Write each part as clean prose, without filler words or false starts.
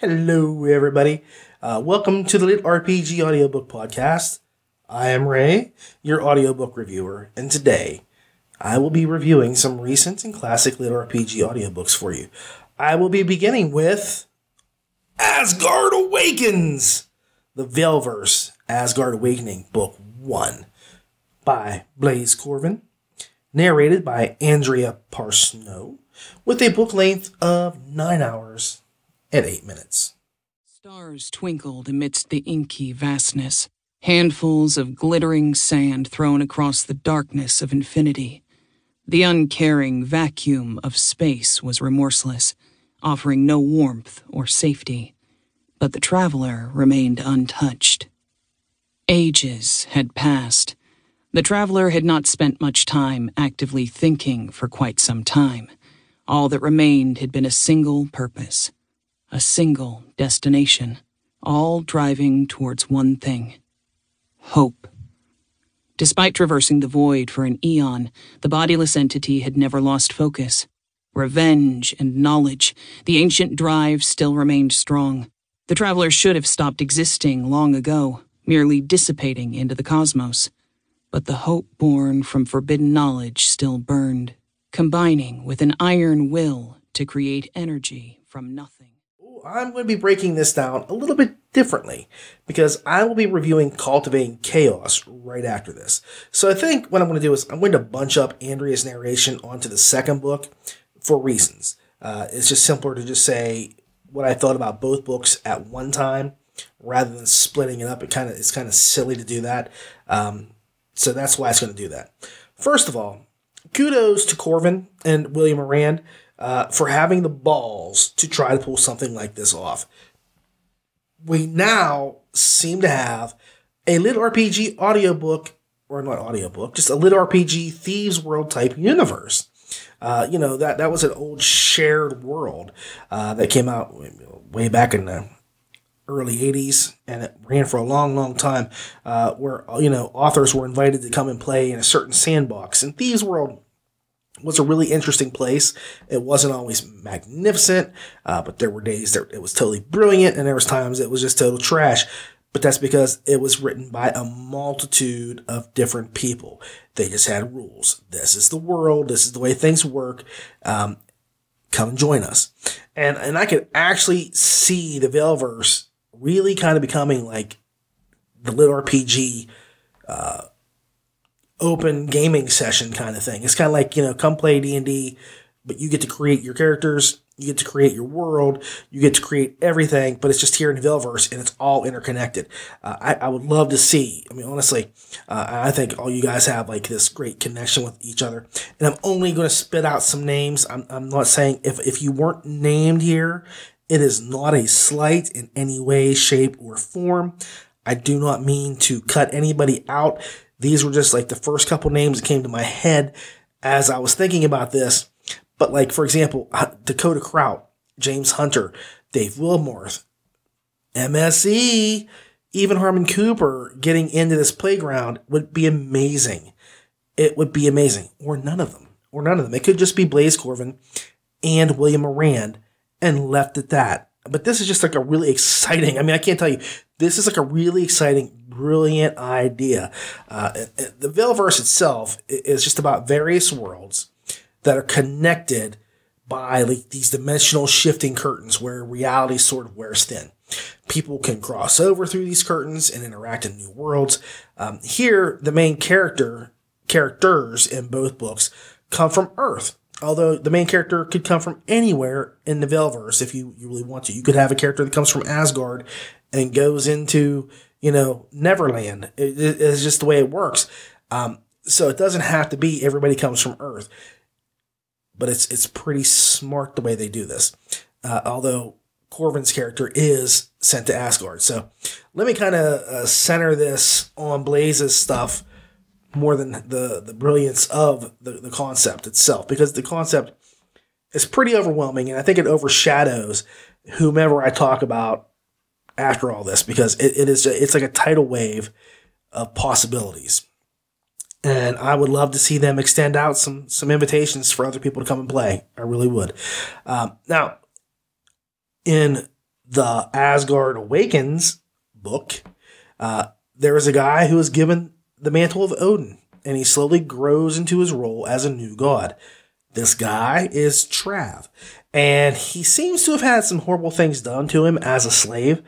Hello, everybody. Welcome to the LitRPG Audiobook Podcast. I am Ray, your audiobook reviewer, and today I will be reviewing some recent and classic LitRPG audiobooks for you. I will be beginning with Asgard Awakens, the VeilVerse Asgard Awakening, Book 1, by Blaise Corvin, narrated by Andrea Parsnow, with a book length of 9 hours and 8 minutes. Stars twinkled amidst the inky vastness, handfuls of glittering sand thrown across the darkness of infinity. The uncaring vacuum of space was remorseless, offering no warmth or safety. But the traveler remained untouched. Ages had passed. The traveler had not spent much time actively thinking for quite some time. All that remained had been a single purpose. A single destination, all driving towards one thing: hope. Despite traversing the void for an eon, the bodiless entity had never lost focus. Revenge and knowledge, the ancient drive still remained strong. The traveler should have stopped existing long ago, merely dissipating into the cosmos. But the hope born from forbidden knowledge still burned, combining with an iron will to create energy from nothing. I'm going to be breaking this down a little bit differently because I will be reviewing Cultivating Chaos right after this. So I think what I'm going to do is I'm going to bunch up Andrea's narration onto the second book for reasons. It's just simpler to just say what I thought about both books at one time rather than splitting it up. It's kind of silly to do that. So that's why it's going to do that. First of all, kudos to Corvin and William Morand for having the balls to try to pull something like this off. We now seem to have a LitRPG audiobook, or not audiobook, just a LitRPG Thieves World type universe. That was an old shared world that came out way back in the early 80s, and it ran for a long, long time, where, authors were invited to come and play in a certain sandbox. And Thieves World was a really interesting place. It wasn't always magnificent, but there were days that it was totally brilliant, and there was times it was just total trash. But that's because it was written by a multitude of different people. They just had rules. This is the world. This is the way things work. Come and join us. And I could actually see the VeilVerse really kind of becoming like the LitRPG open gaming session kind of thing. It's kind of like, come play D&D, but you get to create your characters, you get to create your world, you get to create everything, but it's just here in the VeilVerse, and it's all interconnected. I would love to see, honestly, I think all you guys have like this great connection with each other, and I'm only going to spit out some names. I'm not saying if you weren't named here, it is not a slight in any way, shape, or form. I do not mean to cut anybody out. These were just like the first couple names that came to my head as I was thinking about this. But like, for example, Dakota Kraut, James Hunter, Dave Wilmorth, MSE, even Harmon Cooper getting into this playground would be amazing. It would be amazing. Or none of them. It could just be Blaise Corvin and William Morand and left at that. But this is just like a really exciting, I can't tell you, this is like a really exciting, brilliant idea. The VeilVerse itself is just about various worlds that are connected by like these dimensional shifting curtains where reality sort of wears thin. People can cross over through these curtains and interact in new worlds. Here, the main characters in both books come from Earth. Although the main character could come from anywhere in the VeilVerse if you really want to. You could have a character that comes from Asgard and goes into, Neverland. It's just the way it works. So it doesn't have to be everybody comes from Earth. But it's pretty smart the way they do this. Although Corvin's character is sent to Asgard. So let me kind of center this on Blaise's stuff more than the brilliance of the concept itself, because the concept is pretty overwhelming, and I think it overshadows whomever I talk about after all this, because it's like a tidal wave of possibilities. And I would love to see them extend out some invitations for other people to come and play. I really would. Now, in the Asgard Awakens book, there is a guy who is given the mantle of Odin, and he slowly grows into his role as a new god. This guy is Trav, and he seems to have had some horrible things done to him as a slave.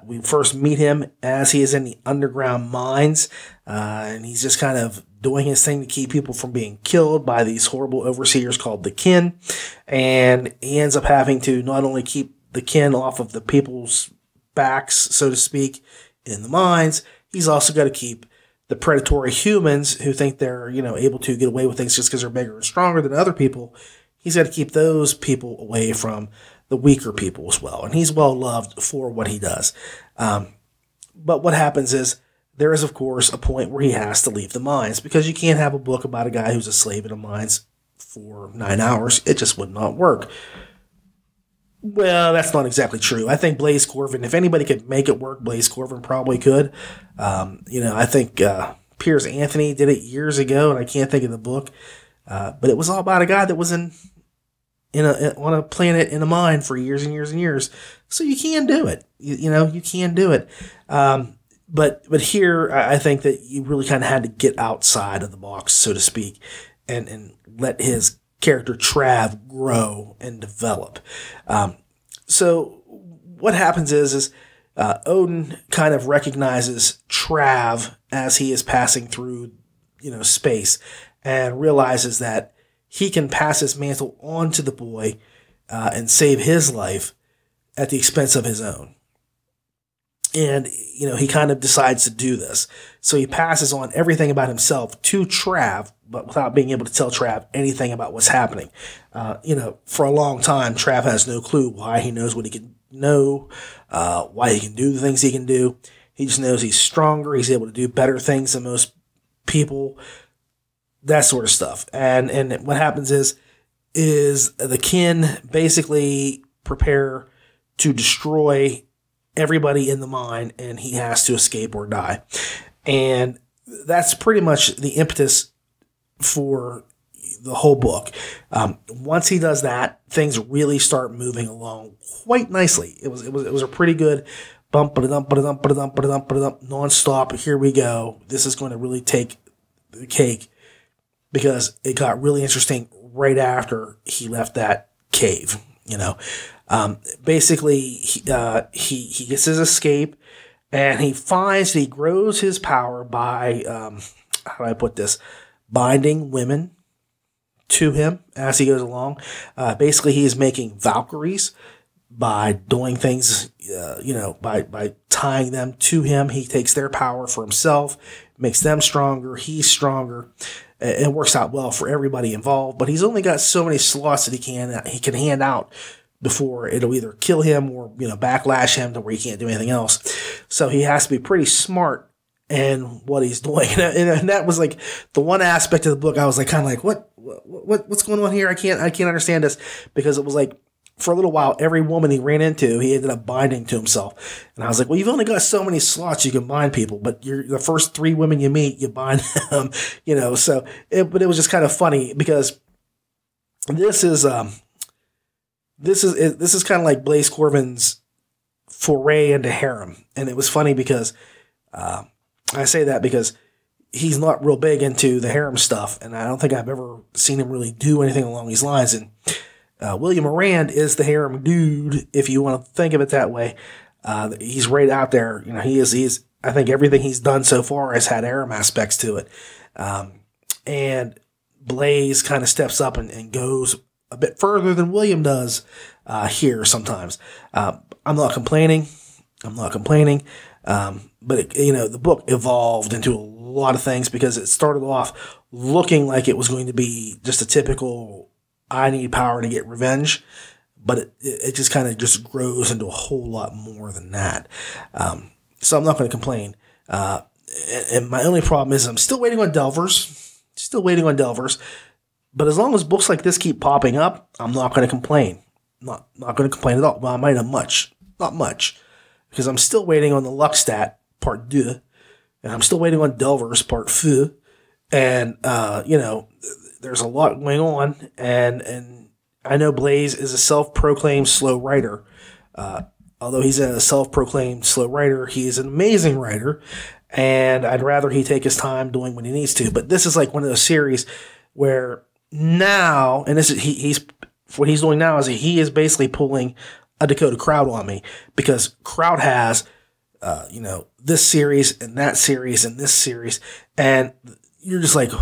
We first meet him as he is in the underground mines, and he's just kind of doing his thing to keep people from being killed by these horrible overseers called the kin. And he ends up having to not only keep the kin off of the people's backs, so to speak, in the mines, he's also got to keep the predatory humans who think they're, able to get away with things just because they're bigger and stronger than other people. He's got to keep those people away from the weaker people as well. And he's well loved for what he does. But what happens is there is, of course, a point where he has to leave the mines, because you can't have a book about a guy who's a slave in the mines for 9 hours. It just would not work. Well, that's not exactly true. I think Blaze Corvin, if anybody could make it work, Blaze Corvin probably could. I think Piers Anthony did it years ago, and I can't think of the book. But it was all about a guy that was on a planet in a mine for years and years and years. So you can do it. You can do it. But here, I think that you really kind of had to get outside of the box, so to speak, and let his character Trav grow and develop. So what happens is Odin kind of recognizes Trav as he is passing through, space, and realizes that he can pass his mantle on to the boy and save his life at the expense of his own. And, he kind of decides to do this. So he passes on everything about himself to Trav, but without being able to tell Trav anything about what's happening. For a long time, Trav has no clue why he knows what he can know, why he can do the things he can do. He just knows he's stronger. He's able to do better things than most people, that sort of stuff. And what happens is the kin basically prepare to destroy everybody in the mine, and he has to escape or die. And that's pretty much the impetus for the whole book. Once he does that, things really start moving along quite nicely. It was a pretty good bump, ba-da-dump, ba-da-dump, ba-da-dump, ba-da-dump, ba-da-dump, nonstop. Here we go. This is going to really take the cake, because it got really interesting right after he left that cave. Basically, he gets his escape, and he finds that he grows his power by, how do I put this, binding women to him as he goes along. Basically, he is making Valkyries by doing things, by tying them to him. He takes their power for himself, makes them stronger. He's stronger. It works out well for everybody involved, but he's only got so many slots that he can hand out before it'll either kill him or, backlash him to where he can't do anything else. So he has to be pretty smart in what he's doing. And that was like the one aspect of the book I was like, kind of like, what's going on here? I can't understand this, because it was like, for a little while, every woman he ran into, he ended up binding to himself. And I was like, well, you've only got so many slots you can bind people, but the first 3 women you meet, you bind them, so but it was just kind of funny, because this is kind of like Blaze Corvin's foray into harem. And it was funny because, I say that because he's not real big into the harem stuff, and I don't think I've ever seen him really do anything along these lines. And William Morand is the harem dude, if you want to think of it that way. He's right out there. He's I think everything he's done so far has had harem aspects to it. And Blaze kind of steps up and goes a bit further than William does here sometimes. I'm not complaining. But the book evolved into a lot of things, because it started off looking like it was going to be just a typical I need power to get revenge, but it just kind of just grows into a whole lot more than that. So I'm not going to complain. And my only problem is I'm still waiting on DelVerse. But as long as books like this keep popping up, I'm not going to complain. Not going to complain at all. Well, I might have not much, because I'm still waiting on the Luckstat Part 2, and I'm still waiting on DelVerse Part 4, and there's a lot going on, and I know Blaze is a self-proclaimed slow writer. although he's a self-proclaimed slow writer, he is an amazing writer, and I'd rather he take his time doing what he needs to. But this is like one of those series where now, and this is he's what he's doing now is he is basically pulling a Dakota Crowd on me, because Crowd has this series and that series and this series, and you're just like,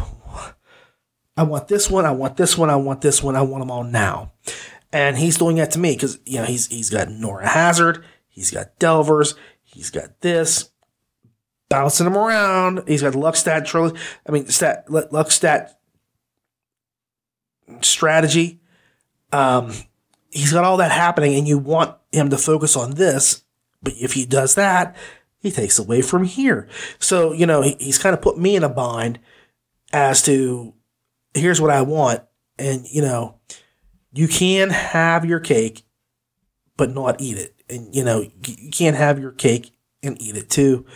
I want this one, I want this one, I want this one, I want them all now. And he's doing that to me because, he's got Nora Hazard, he's got Delvers, he's got this, bouncing them around. He's got Luckstat trilogy. Luckstat strategy. He's got all that happening, and you want him to focus on this. But if he does that, he takes away from here. So, he's kind of put me in a bind as to, here's what I want. And, you can have your cake, but not eat it. And, you can't have your cake and eat it too,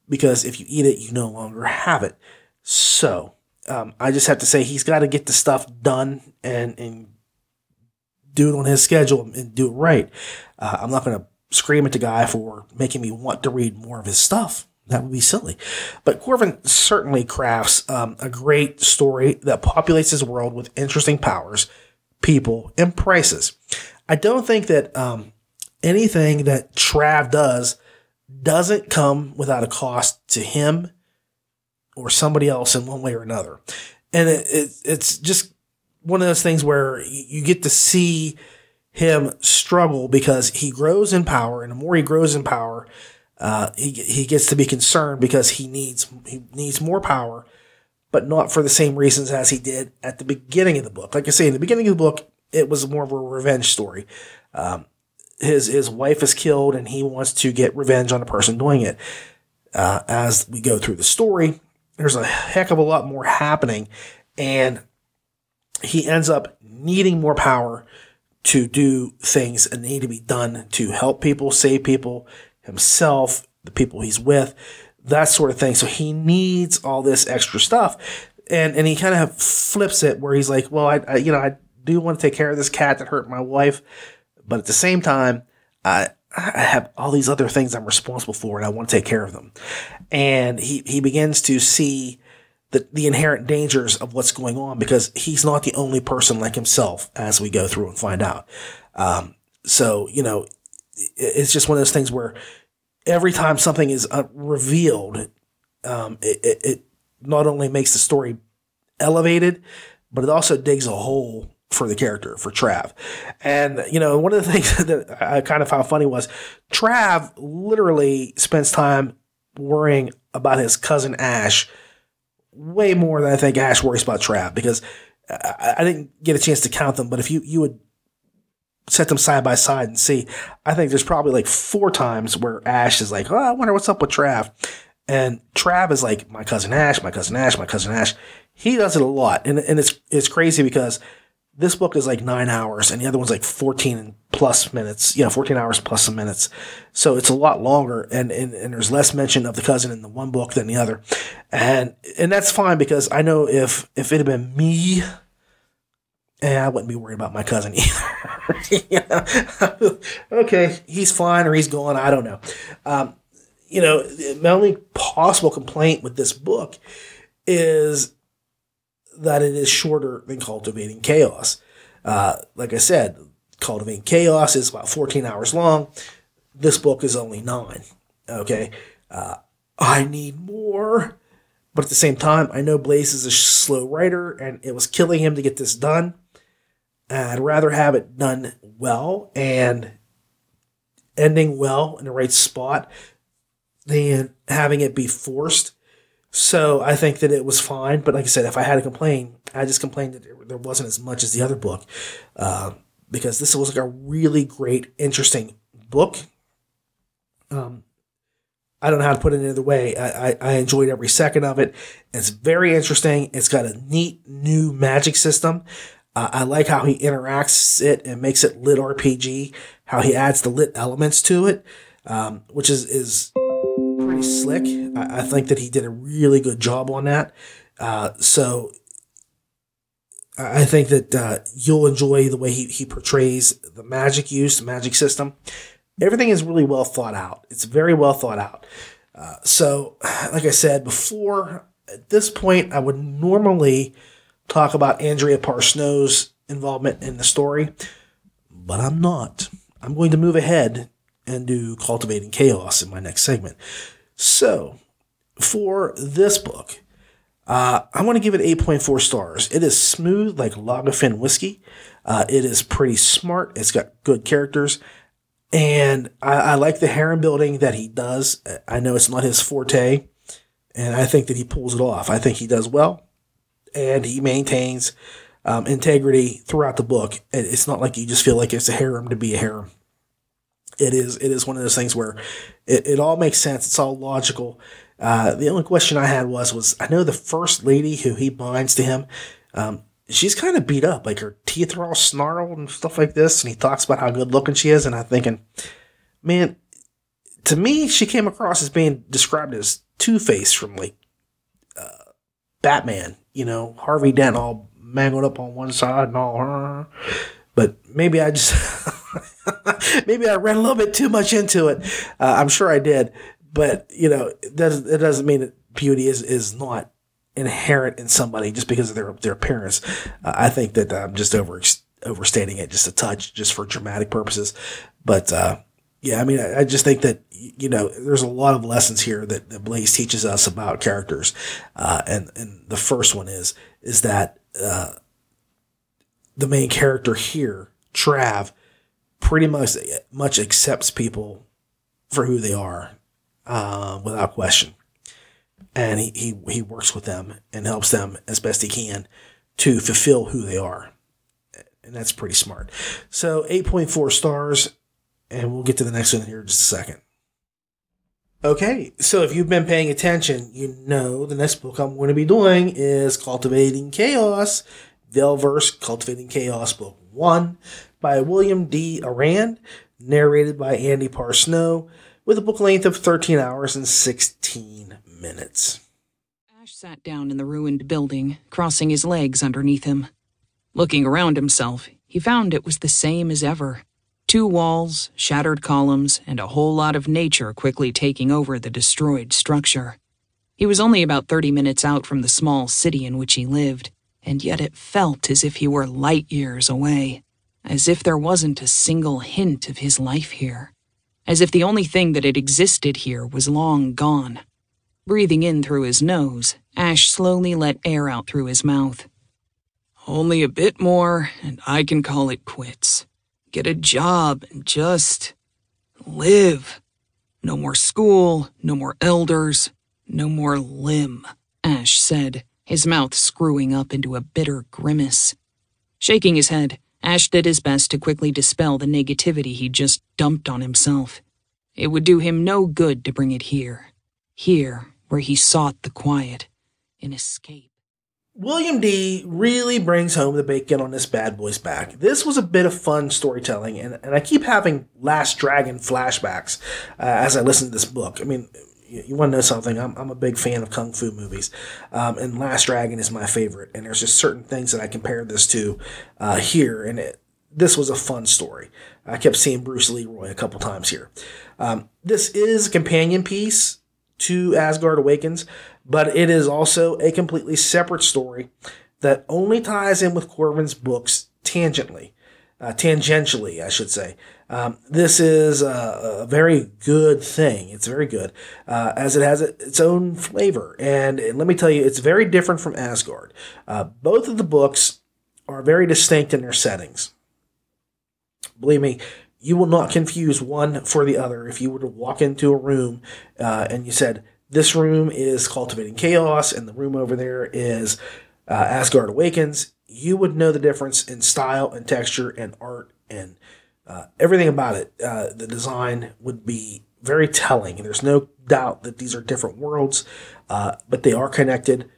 because if you eat it, you no longer have it. So, I just have to say he's got to get the stuff done and do it on his schedule and do it right. I'm not going to scream at the guy for making me want to read more of his stuff. That would be silly. But Corvin certainly crafts a great story that populates his world with interesting powers, people, and prices. I don't think that anything that Trav doesn't come without a cost to him or somebody else in one way or another. And it's just one of those things where you get to see him struggle because he grows in power, and the more he grows in power, he gets to be concerned because he needs more power, but not for the same reasons as he did at the beginning of the book. Like I say, in the beginning of the book, it was more of a revenge story. His wife is killed, and he wants to get revenge on the person doing it. As we go through the story, there's a heck of a lot more happening, and he ends up needing more power to do things that need to be done to help people, save people, himself, the people he's with, that sort of thing. So he needs all this extra stuff. And he kind of flips it where he's like, well, I do want to take care of this cat that hurt my wife, but at the same time, I have all these other things I'm responsible for, and I want to take care of them. And he begins to see the inherent dangers of what's going on, because he's not the only person like himself, as we go through and find out. So, it's just one of those things where every time something is revealed, it not only makes the story elevated, but it also digs a hole for the character, for Trav. And, one of the things that I kind of found funny was Trav literally spends time worrying about his cousin Ash way more than I think Ash worries about Trav, because I didn't get a chance to count them, but if you would set them side by side and see, I think there's probably like 4 times where Ash is like, oh, I wonder what's up with Trav. And Trav is like, my cousin Ash, my cousin Ash, my cousin Ash. He does it a lot. And it's crazy because this book is like 9 hours and the other one's like 14 plus minutes, 14 hours plus some minutes. So it's a lot longer, and there's less mention of the cousin in the one book than the other. And that's fine, because I know if it had been me, I wouldn't be worried about my cousin either. Okay, he's fine or he's gone. I don't know. My only possible complaint with this book is that it is shorter than Cultivating Chaos. Like I said, Cultivating Chaos is about 14 hours long. This book is only 9. Okay. I need more. But at the same time, I know Blaze is a slow writer, and it was killing him to get this done. I'd rather have it done well and ending well in the right spot than having it be forced. So I think that it was fine. But like I said, if I had to complain, I just complained that there wasn't as much as the other book, because this was like a really great, interesting book. I don't know how to put it any other way. I enjoyed every second of it. It's very interesting. It's got a neat new magic system. I like how he interacts it and makes it LitRPG, how he adds the lit elements to it, which is pretty slick. I think that he did a really good job on that. So I think that you'll enjoy the way he portrays the magic use, the magic system. everything is really well thought out. It's very well thought out. So, like I said before, at this point, I would normally talk about Andrea Parsnow's involvement in the story, but I'm not. I'm going to move ahead and do Cultivating Chaos in my next segment. So, for this book, I want to give it 8.4 stars. It is smooth like Lagavulin whiskey. It is pretty smart. It's got good characters. And I like the harem building that he does. I know it's not his forte, and I think that he pulls it off. I think he does well, and he maintains integrity throughout the book. It's not like you just feel like it's a harem to be a harem. It is one of those things where it all makes sense. It's all logical. The only question I had was I know the first lady who he binds to him, she's kind of beat up, like her teeth are all snarled and stuff like this. And he talks about how good looking she is. And I'm thinking, man, to me, she came across as being described as Two-Face from like Batman, Harvey Dent all mangled up on one side and all. But maybe I just, maybe I read a little bit too much into it. I'm sure I did. But, it doesn't mean that beauty is not inherent in somebody just because of their appearance. I think that I'm just overstating it just a touch, just for dramatic purposes. But yeah, I mean, I just think that there's a lot of lessons here that Blaze teaches us about characters, and the first one is that the main character here, Trav, pretty much accepts people for who they are, without question. And he works with them and helps them as best he can to fulfill who they are. And that's pretty smart. So 8.4 stars, and we'll get to the next one here in just a second. Okay, so if you've been paying attention, the next book I'm going to be doing is Cultivating Chaos, VeilVerse Cultivating Chaos Book 1 by William D. Arand, narrated by Andy Parsnow, with a book length of 13 hours and 16 minutes. Ash sat down in the ruined building, crossing his legs underneath him. Looking around himself, he found it was the same as ever. 2 walls, shattered columns, and a whole lot of nature quickly taking over the destroyed structure. He was only about 30 minutes out from the small city in which he lived, and yet it felt as if he were light years away, as if there wasn't a single hint of his life here, as if the only thing that had existed here was long gone. Breathing in through his nose, Ash slowly let air out through his mouth. Only a bit more, and I can call it quits. Get a job and just live. No more school, no more elders, no more limb, Ash said, his mouth screwing up into a bitter grimace. Shaking his head, Ash did his best to quickly dispel the negativity he'd just dumped on himself. It would do him no good to bring it here. Here, where he sought the quiet, an escape. William D. really brings home the bacon on this bad boy's back. This was a bit of fun storytelling, and I keep having Last Dragon flashbacks as I listen to this book. I mean, you want to know something? I'm a big fan of kung fu movies, and Last Dragon is my favorite, and there's just certain things that I compare this to here, and this was a fun story. I kept seeing Bruce Leroy a couple times here. This is a companion piece to Asgard Awakens, but it is also a completely separate story that only ties in with Corvin's books tangentially, I should say. This is a very good thing. It's very good, as it has its own flavor. And let me tell you, it's very different from Asgard. Both of the books are very distinct in their settings. Believe me, you will not confuse one for the other. If you were to walk into a room and you said, this room is Cultivating Chaos and the room over there is Asgard Awakens, you would know the difference in style and texture and art and everything about it. The design would be very telling. There's no doubt that these are different worlds, but they are connected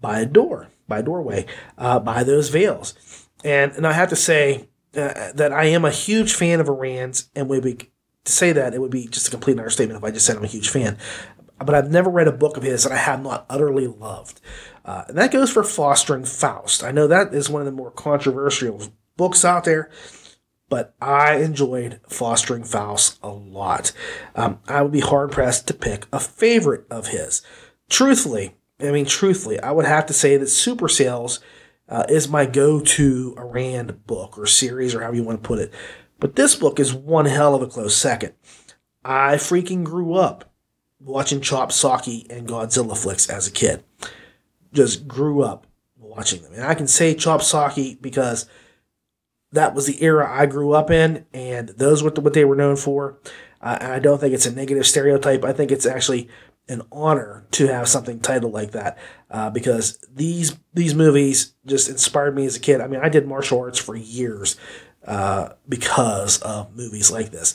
by a doorway, by those veils. And I have to say that I am a huge fan of Arand's, and to say that, it would be just a complete understatement if I just said I'm a huge fan. But I've never read a book of his that I have not utterly loved. And that goes for Foster and Faust. I know that is one of the more controversial books out there, but I enjoyed Fostering Faust a lot. I would be hard-pressed to pick a favorite of his. Truthfully, I would have to say that Super Sales is my go-to Arand book or series or however you want to put it. But this book is one hell of a close second. I freaking grew up watching Chop Socky and Godzilla flicks as a kid. Just grew up watching them. And I can say Chop Socky because that was the era I grew up in, and those were what they were known for. And I don't think it's a negative stereotype. I think it's actually an honor to have something titled like that because these movies just inspired me as a kid. I mean, I did martial arts for years because of movies like this.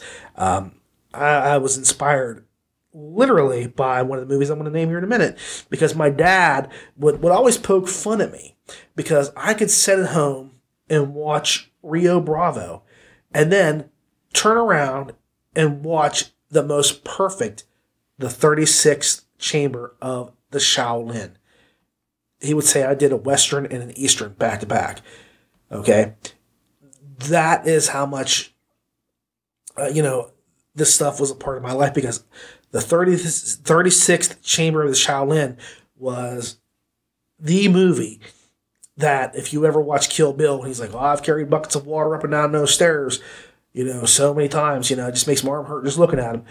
I was inspired literally by one of the movies I'm going to name here in a minute because my dad would always poke fun at me because I could sit at home and watch Rio Bravo and then turn around and watch the most perfect, the 36th chamber of the Shaolin. He would say I did a Western and an Eastern back to back. Okay. That is how much, this stuff was a part of my life because the 36th chamber of the Shaolin was the movie that if you ever watch Kill Bill, he's like, I've carried buckets of water up and down those stairs, so many times, it just makes my arm hurt just looking at him.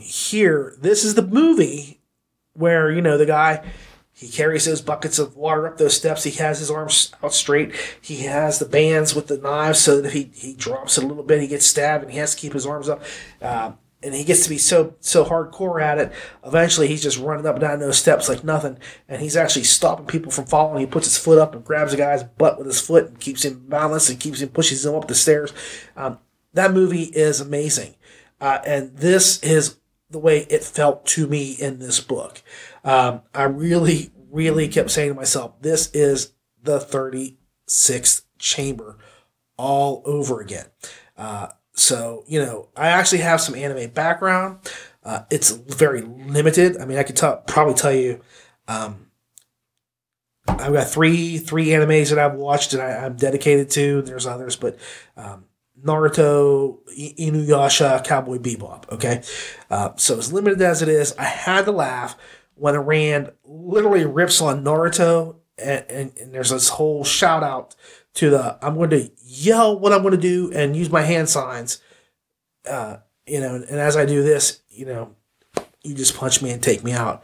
Here, this is the movie where, the guy, he carries those buckets of water up those steps. He has his arms out straight. He has the bands with the knives so that if he drops it a little bit, he gets stabbed and he has to keep his arms up. And he gets to be so hardcore at it. Eventually, he's just running up and down those steps like nothing. And he's actually stopping people from falling. He puts his foot up and grabs a guy's butt with his foot and keeps him balanced and pushes him up the stairs. That movie is amazing. And this is the way it felt to me in this book. I really, really kept saying to myself, this is the 36th chamber all over again. So, I actually have some anime background. It's very limited. I mean, I could probably tell you, I've got three animes that I've watched and I'm dedicated to. There's others, but Naruto, Inuyasha, Cowboy Bebop, okay? So as limited as it is, I had to laugh when Arand literally rips on Naruto and there's this whole shout out to I'm going to yell what I'm going to do and use my hand signs, and as I do this, you just punch me and take me out.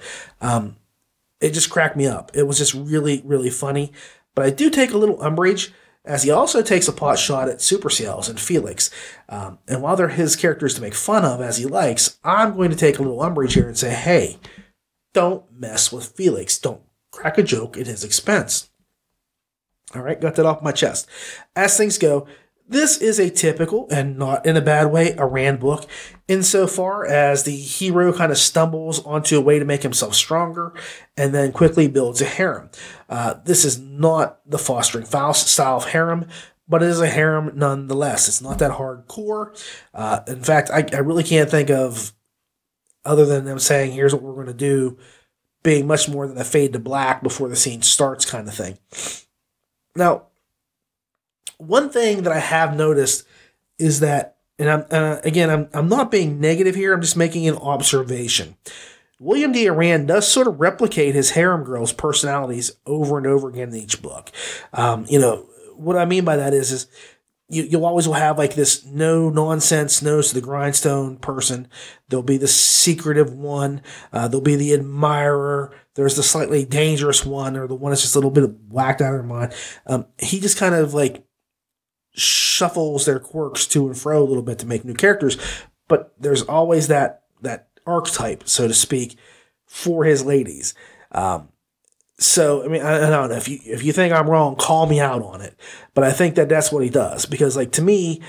It just cracked me up. It was just really, really funny. But I do take a little umbrage as he also takes a pot shot at Super Sales and Felix. And while they're his characters to make fun of as he likes, I'm going to take a little umbrage here and say, hey, don't mess with Felix. Don't crack a joke at his expense. All right, got that off my chest. As things go, this is a typical, and not in a bad way, Arand book, insofar as the hero kind of stumbles onto a way to make himself stronger and then quickly builds a harem. This is not the Fostering Faust style of harem, but it is a harem nonetheless. It's not that hardcore. In fact, I really can't think of, other than them saying, here's what we're going to do, being much more than a fade to black before the scene starts kind of thing. Now, one thing that I have noticed is that, and I'm not being negative here, I'm just making an observation. William D. Arand does sort of replicate his harem girls' personalities over and over again in each book. What I mean by that is you'll always will have like this no-nonsense, nose to the grindstone person. There'll be the secretive one. There'll be the admirer. There's the slightly dangerous one, or the one that's just a little bit whacked out of her mind. He just kind of like shuffles their quirks to and fro a little bit to make new characters. But there's always that archetype, so to speak, for his ladies. So, I mean, I don't know. If you think I'm wrong, call me out on it. But I think that's what he does. Because, like, to me,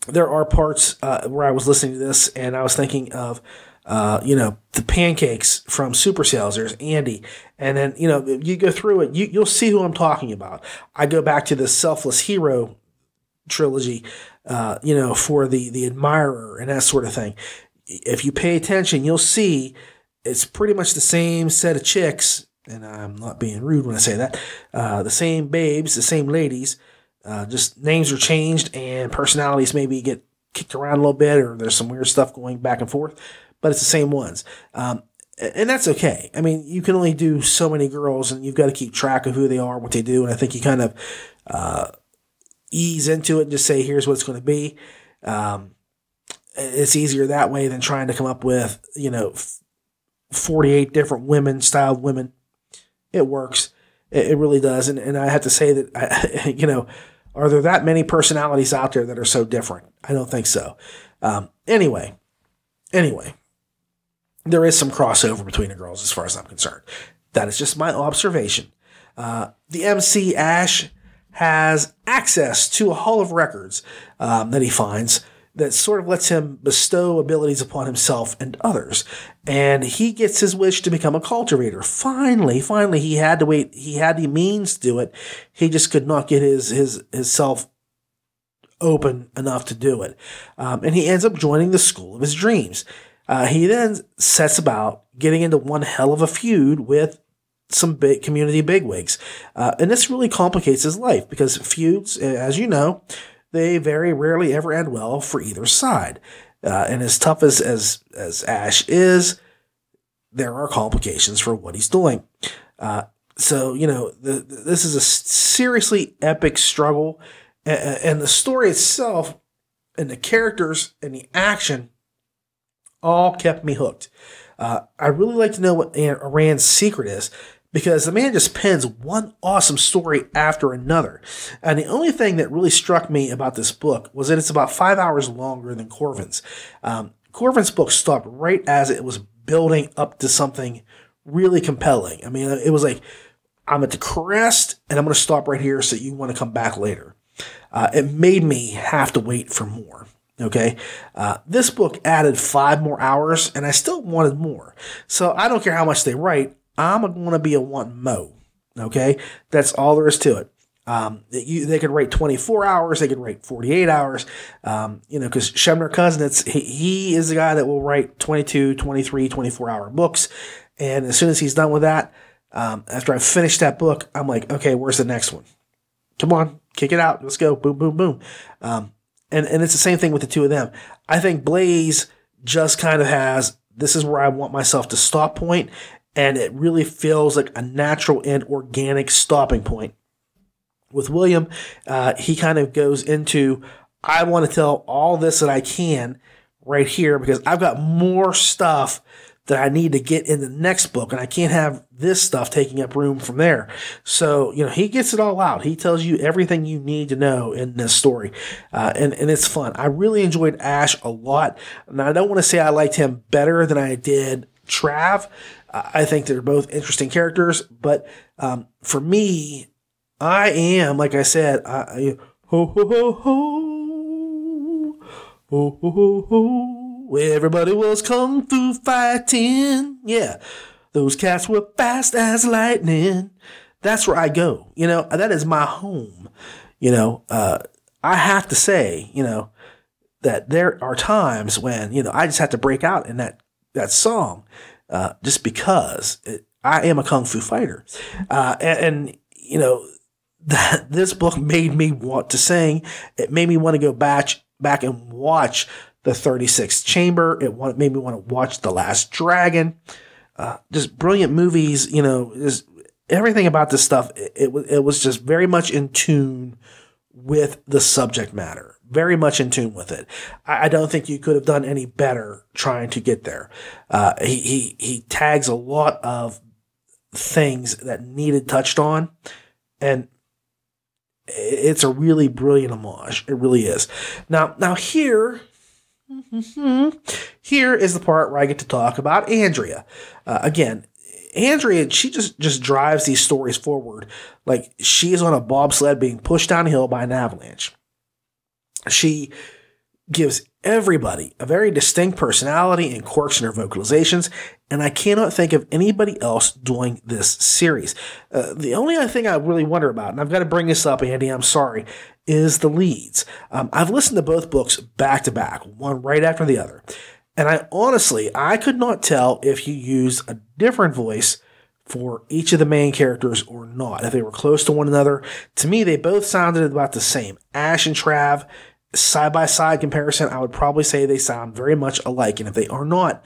there are parts where I was listening to this and I was thinking of, the pancakes from Super Sales. There's Andy. And then, you go through it, you'll see who I'm talking about. I go back to the Selfless Hero trilogy, for the Admirer and that sort of thing. If you pay attention, you'll see it's pretty much the same set of chicks, and I'm not being rude when I say that, the same babes, the same ladies, Just names are changed and personalities maybe get kicked around a little bit, or there's some weird stuff going back and forth, but it's the same ones. And that's okay. I mean, you can only do so many girls, and you've got to keep track of who they are, what they do. And I think you kind of ease into it and just say, here's what it's going to be. It's easier that way than trying to come up with, 48 different styled women. It works. It really does. And I have to say that, are there that many personalities out there that are so different? I don't think so. Anyway, there is some crossover between the girls as far as I'm concerned. That is just my observation. The MC Ash has access to a hall of records that he finds that sort of lets him bestow abilities upon himself and others. And he gets his wish to become a cultivator. Finally, he had to wait. He had the means to do it. He just could not get his self open enough to do it. And he ends up joining the school of his dreams. He then sets about getting into one hell of a feud with some big community bigwigs. And this really complicates his life because feuds, as you know, they very rarely ever end well for either side. And as tough as Ash is, there are complications for what he's doing. So, this is a seriously epic struggle. And the story itself and the characters and the action all kept me hooked. I really like to know what Rand's secret is, because the man just pens one awesome story after another. And the only thing that really struck me about this book was that it's about 5 hours longer than Corvin's. Corvin's book stopped right as it was building up to something really compelling. I mean, it was like, I'm at the crest, and I'm going to stop right here so you want to come back later. It made me have to wait for more. Okay. This book added 5 more hours, and I still wanted more. So I don't care how much they write. I'm going to be a want mo. Okay. That's all there is to it. They could write 24 hours. They could write 48 hours. Because Shemner Kuznets, he is the guy that will write 22, 23, 24-hour books. And as soon as he's done with that, after I finish that book, I'm like, okay, where's the next one? Come on, kick it out. Let's go. Boom, boom, boom. And it's the same thing with the two of them. I think Blaze just kind of has, this is where I want myself to stop point, and it really feels like a natural and organic stopping point. With William, he kind of goes into, I want to tell all this that I can right here because I've got more stuff that I need to get in the next book, and I can't have this stuff taking up room from there. So, he gets it all out. He tells you everything you need to know in this story, and it's fun. I really enjoyed Ash a lot, and I don't want to say I liked him better than I did Trav. I think they're both interesting characters, but for me, I am, like I said, ho, ho, ho, ho, ho, ho, ho, ho. Everybody was kung fu fighting. Yeah, those cats were fast as lightning. That's where I go. That is my home. I have to say, that there are times when, I just have to break out in that song just because I am a kung fu fighter. And that this book made me want to sing. It made me want to go back and watch The 36th Chamber. It made me want to watch The Last Dragon. Just brilliant movies, just everything about this stuff. It was just very much in tune with the subject matter. Very much in tune with it. I don't think you could have done any better trying to get there. He tags a lot of things that needed touched on, and it's a really brilliant homage. It really is. Now here is the part where I get to talk about Andrea. Again, Andrea, she just drives these stories forward like she is on a bobsled being pushed downhill by an avalanche. She gives everybody a very distinct personality and quirks in her vocalizations, and I cannot think of anybody else doing this series. The only other thing I really wonder about, and I've got to bring this up, Andy, I'm sorry, is the leads. I've listened to both books back to back, one right after the other, and I could not tell if you used a different voice for each of the main characters or not, if they were close to one another. To me, they both sounded about the same. Ash and Trav, side-by-side comparison, I would probably say they sound very much alike. And if they are not,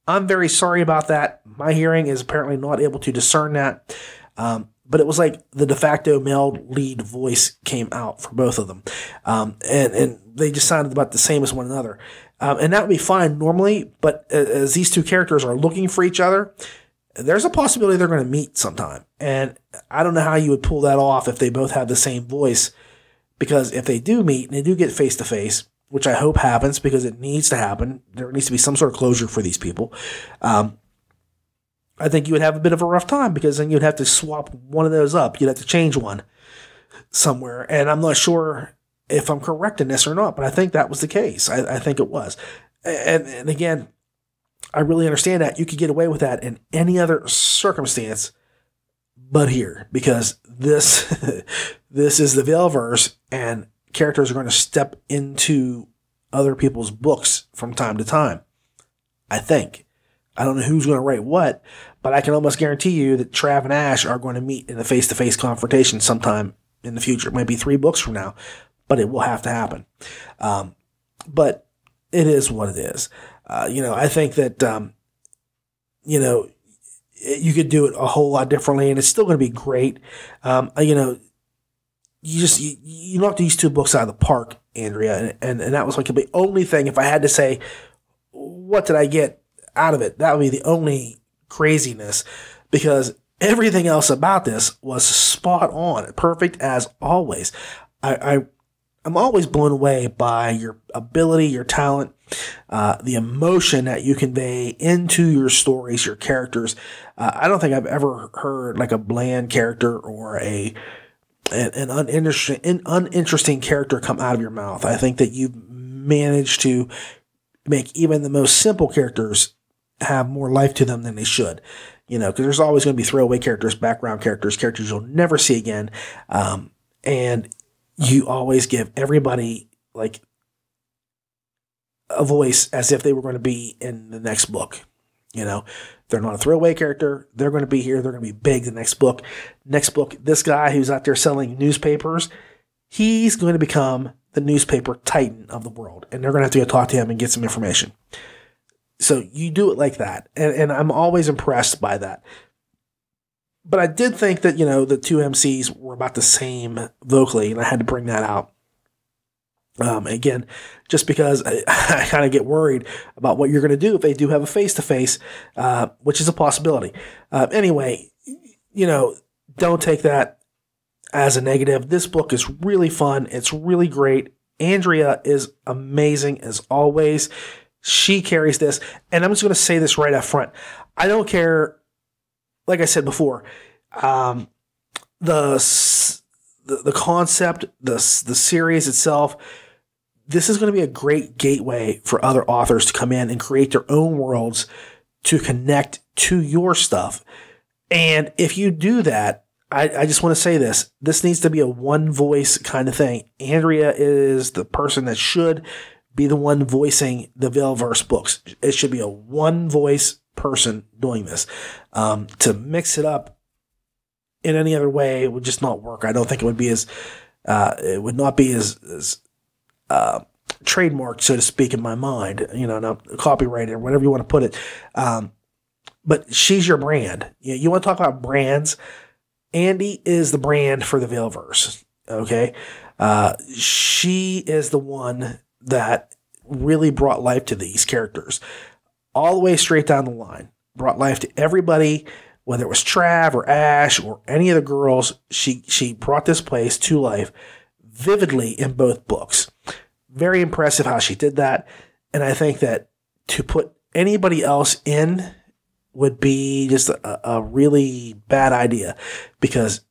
I'm very sorry about that. My hearing is apparently not able to discern that. But it was like the de facto male lead voice came out for both of them. And they just sounded about the same as one another. And that would be fine normally, but as these two characters are looking for each other, there's a possibility they're going to meet sometime. And I don't know how you would pull that off if they both have the same voice, because if they do meet and they do get face-to-face, which I hope happens because it needs to happen, there needs to be some sort of closure for these people, I think you would have a bit of a rough time, because then you'd have to swap one of those up. You'd have to change one somewhere. And I'm not sure if I'm correct in this or not, but I think that was the case. I think it was. And again, I really understand that you could get away with that in any other circumstance but here, because this this is the VeilVerse, and characters are going to step into other people's books from time to time. I think. I don't know who's going to write what, but I can almost guarantee you that Trav and Ash are going to meet in a face-to-face confrontation sometime in the future. It might be 3 books from now, but it will have to happen. But it is what it is. I think that, you could do it a whole lot differently, and it's still going to be great. You knocked these 2 books out of the park, Andrea, and that was like the only thing. If I had to say, what did I get out of it, that would be the only craziness, because everything else about this was spot on, perfect as always. I'm always blown away by your ability, your talent, the emotion that you convey into your stories, your characters. I don't think I've ever heard like a bland character or an uninteresting character come out of your mouth. I think that you've managed to make even the most simple characters have more life to them than they should. Because there's always going to be throwaway characters, background characters you'll never see again. And you always give everybody like a voice as if they were going to be in the next book. They're not a throwaway character. They're going to be here. They're going to be big the next book. Next book, this guy who's out there selling newspapers, he's going to become the newspaper titan of the world. And they're going to have to go talk to him and get some information. So you do it like that. And I'm always impressed by that. But I did think that, the 2 MCs were about the same vocally, and I had to bring that out. Again, just because I kind of get worried about what you're going to do if they do have a face-to-face, which is a possibility. Anyway, don't take that as a negative. This book is really fun. It's really great. Andrea is amazing as always. She carries this, and I'm just going to say this right up front. I don't care, like I said before, the concept, the series itself. This is going to be a great gateway for other authors to come in and create their own worlds to connect to your stuff. And if you do that, I just want to say this. This needs to be a one-voice kind of thing. Andrea is the person that should be the one voicing the VeilVerse books. It should be a one-voice person doing this. To mix it up in any other way would just not work. I don't think it would be as trademarked, so to speak, in my mind. Not copyrighted or whatever you want to put it. But she's your brand. You want to talk about brands? Andy is the brand for the VeilVerse. Okay, she is the one that really brought life to these characters, all the way straight down the line. Brought life to everybody, whether it was Trav or Ash or any of the girls. She brought this place to life vividly in both books. Very impressive how she did that, and I think that to put anybody else in would be just a really bad idea, because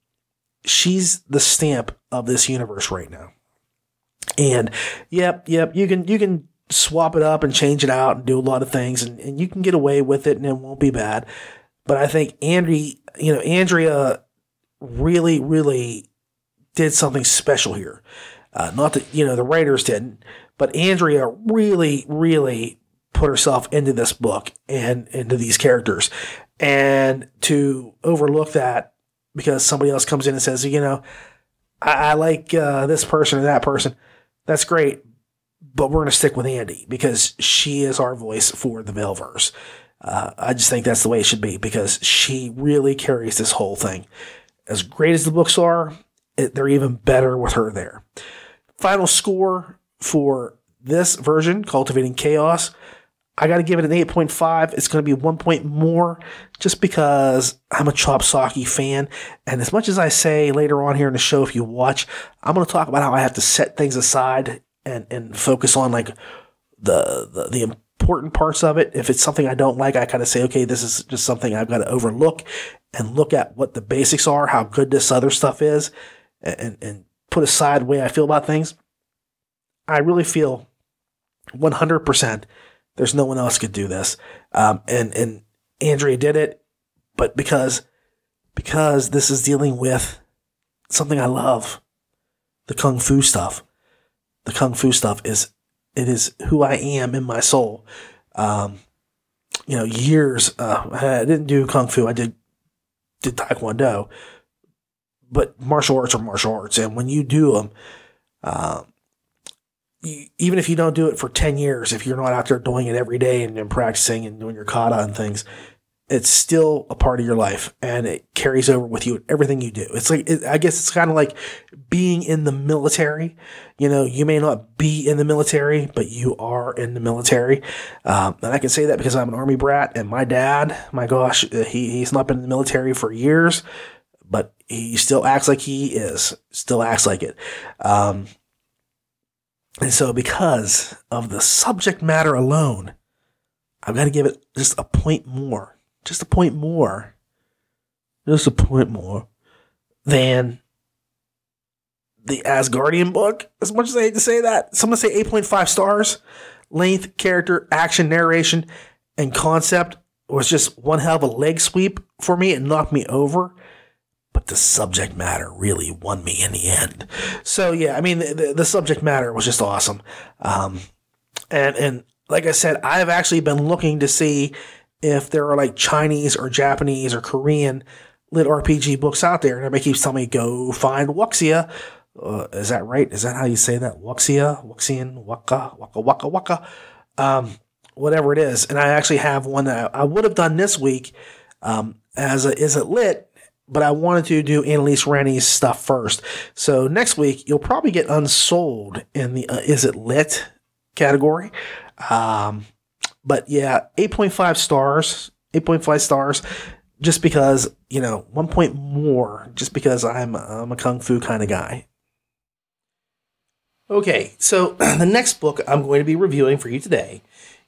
she's the stamp of this universe right now. And yep, you can swap it up and change it out and do a lot of things, and you can get away with it and it won't be bad. But I think Andrea really, really did something special here. Not that, the writers didn't, but Andrea really, really put herself into this book and into these characters. And to overlook that because somebody else comes in and says, I like this person or that person, that's great, but we're going to stick with Andy because she is our voice for the VeilVerse. I just think that's the way it should be because she really carries this whole thing. As great as the books are, they're even better with her there. Final score for this version, Cultivating Chaos, I got to give it an 8.5. It's going to be 1 point more just because I'm a Chop Socky fan. And as much as I say later on here in the show, if you watch, I'm going to talk about how I have to set things aside and focus on like the important parts of it. If it's something I don't like, I kind of say, okay, this is just something I've got to overlook and look at what the basics are, how good this other stuff is, and put aside the way I feel about things. I really feel 100% there's no one else could do this. And Andrea did it, but because this is dealing with something I love, the Kung Fu stuff. The Kung Fu stuff is who I am in my soul. Years, I didn't do Kung Fu. I did Taekwondo, but martial arts are martial arts. And when you do them, even if you don't do it for 10 years, if you're not out there doing it every day and practicing and doing your kata and things, it's still a part of your life and it carries over with you in everything you do. It's like, I guess it's kind of like being in the military. You may not be in the military, but you are in the military. And I can say that because I'm an Army brat and my dad, my gosh, he's not been in the military for years, but he still acts like he is, still acts like it. And so because of the subject matter alone, I've got to give it just a point more. Just a point more than the Asgardian book. As much as I hate to say that, someone say 8.5 stars. Length, character, action, narration, and concept was just one hell of a leg sweep for me. It knocked me over. But the subject matter really won me in the end. So yeah, I mean, the subject matter was just awesome. And like I said, I've actually been looking to see if there are like Chinese or Japanese or Korean LitRPG books out there. And everybody keeps telling me, go find Wuxia. Is that right? Is that how you say that? Wuxian, Waka. Whatever it is. And I actually have one that I would have done this week as a Is It Lit? But I wanted to do Annalise Rennie's stuff first. So next week, you'll probably get Unsold in the Is It Lit category. But yeah, 8.5 stars. 8.5 stars just because, 1 point more just because I'm a Kung Fu kind of guy. Okay, so the next book I'm going to be reviewing for you today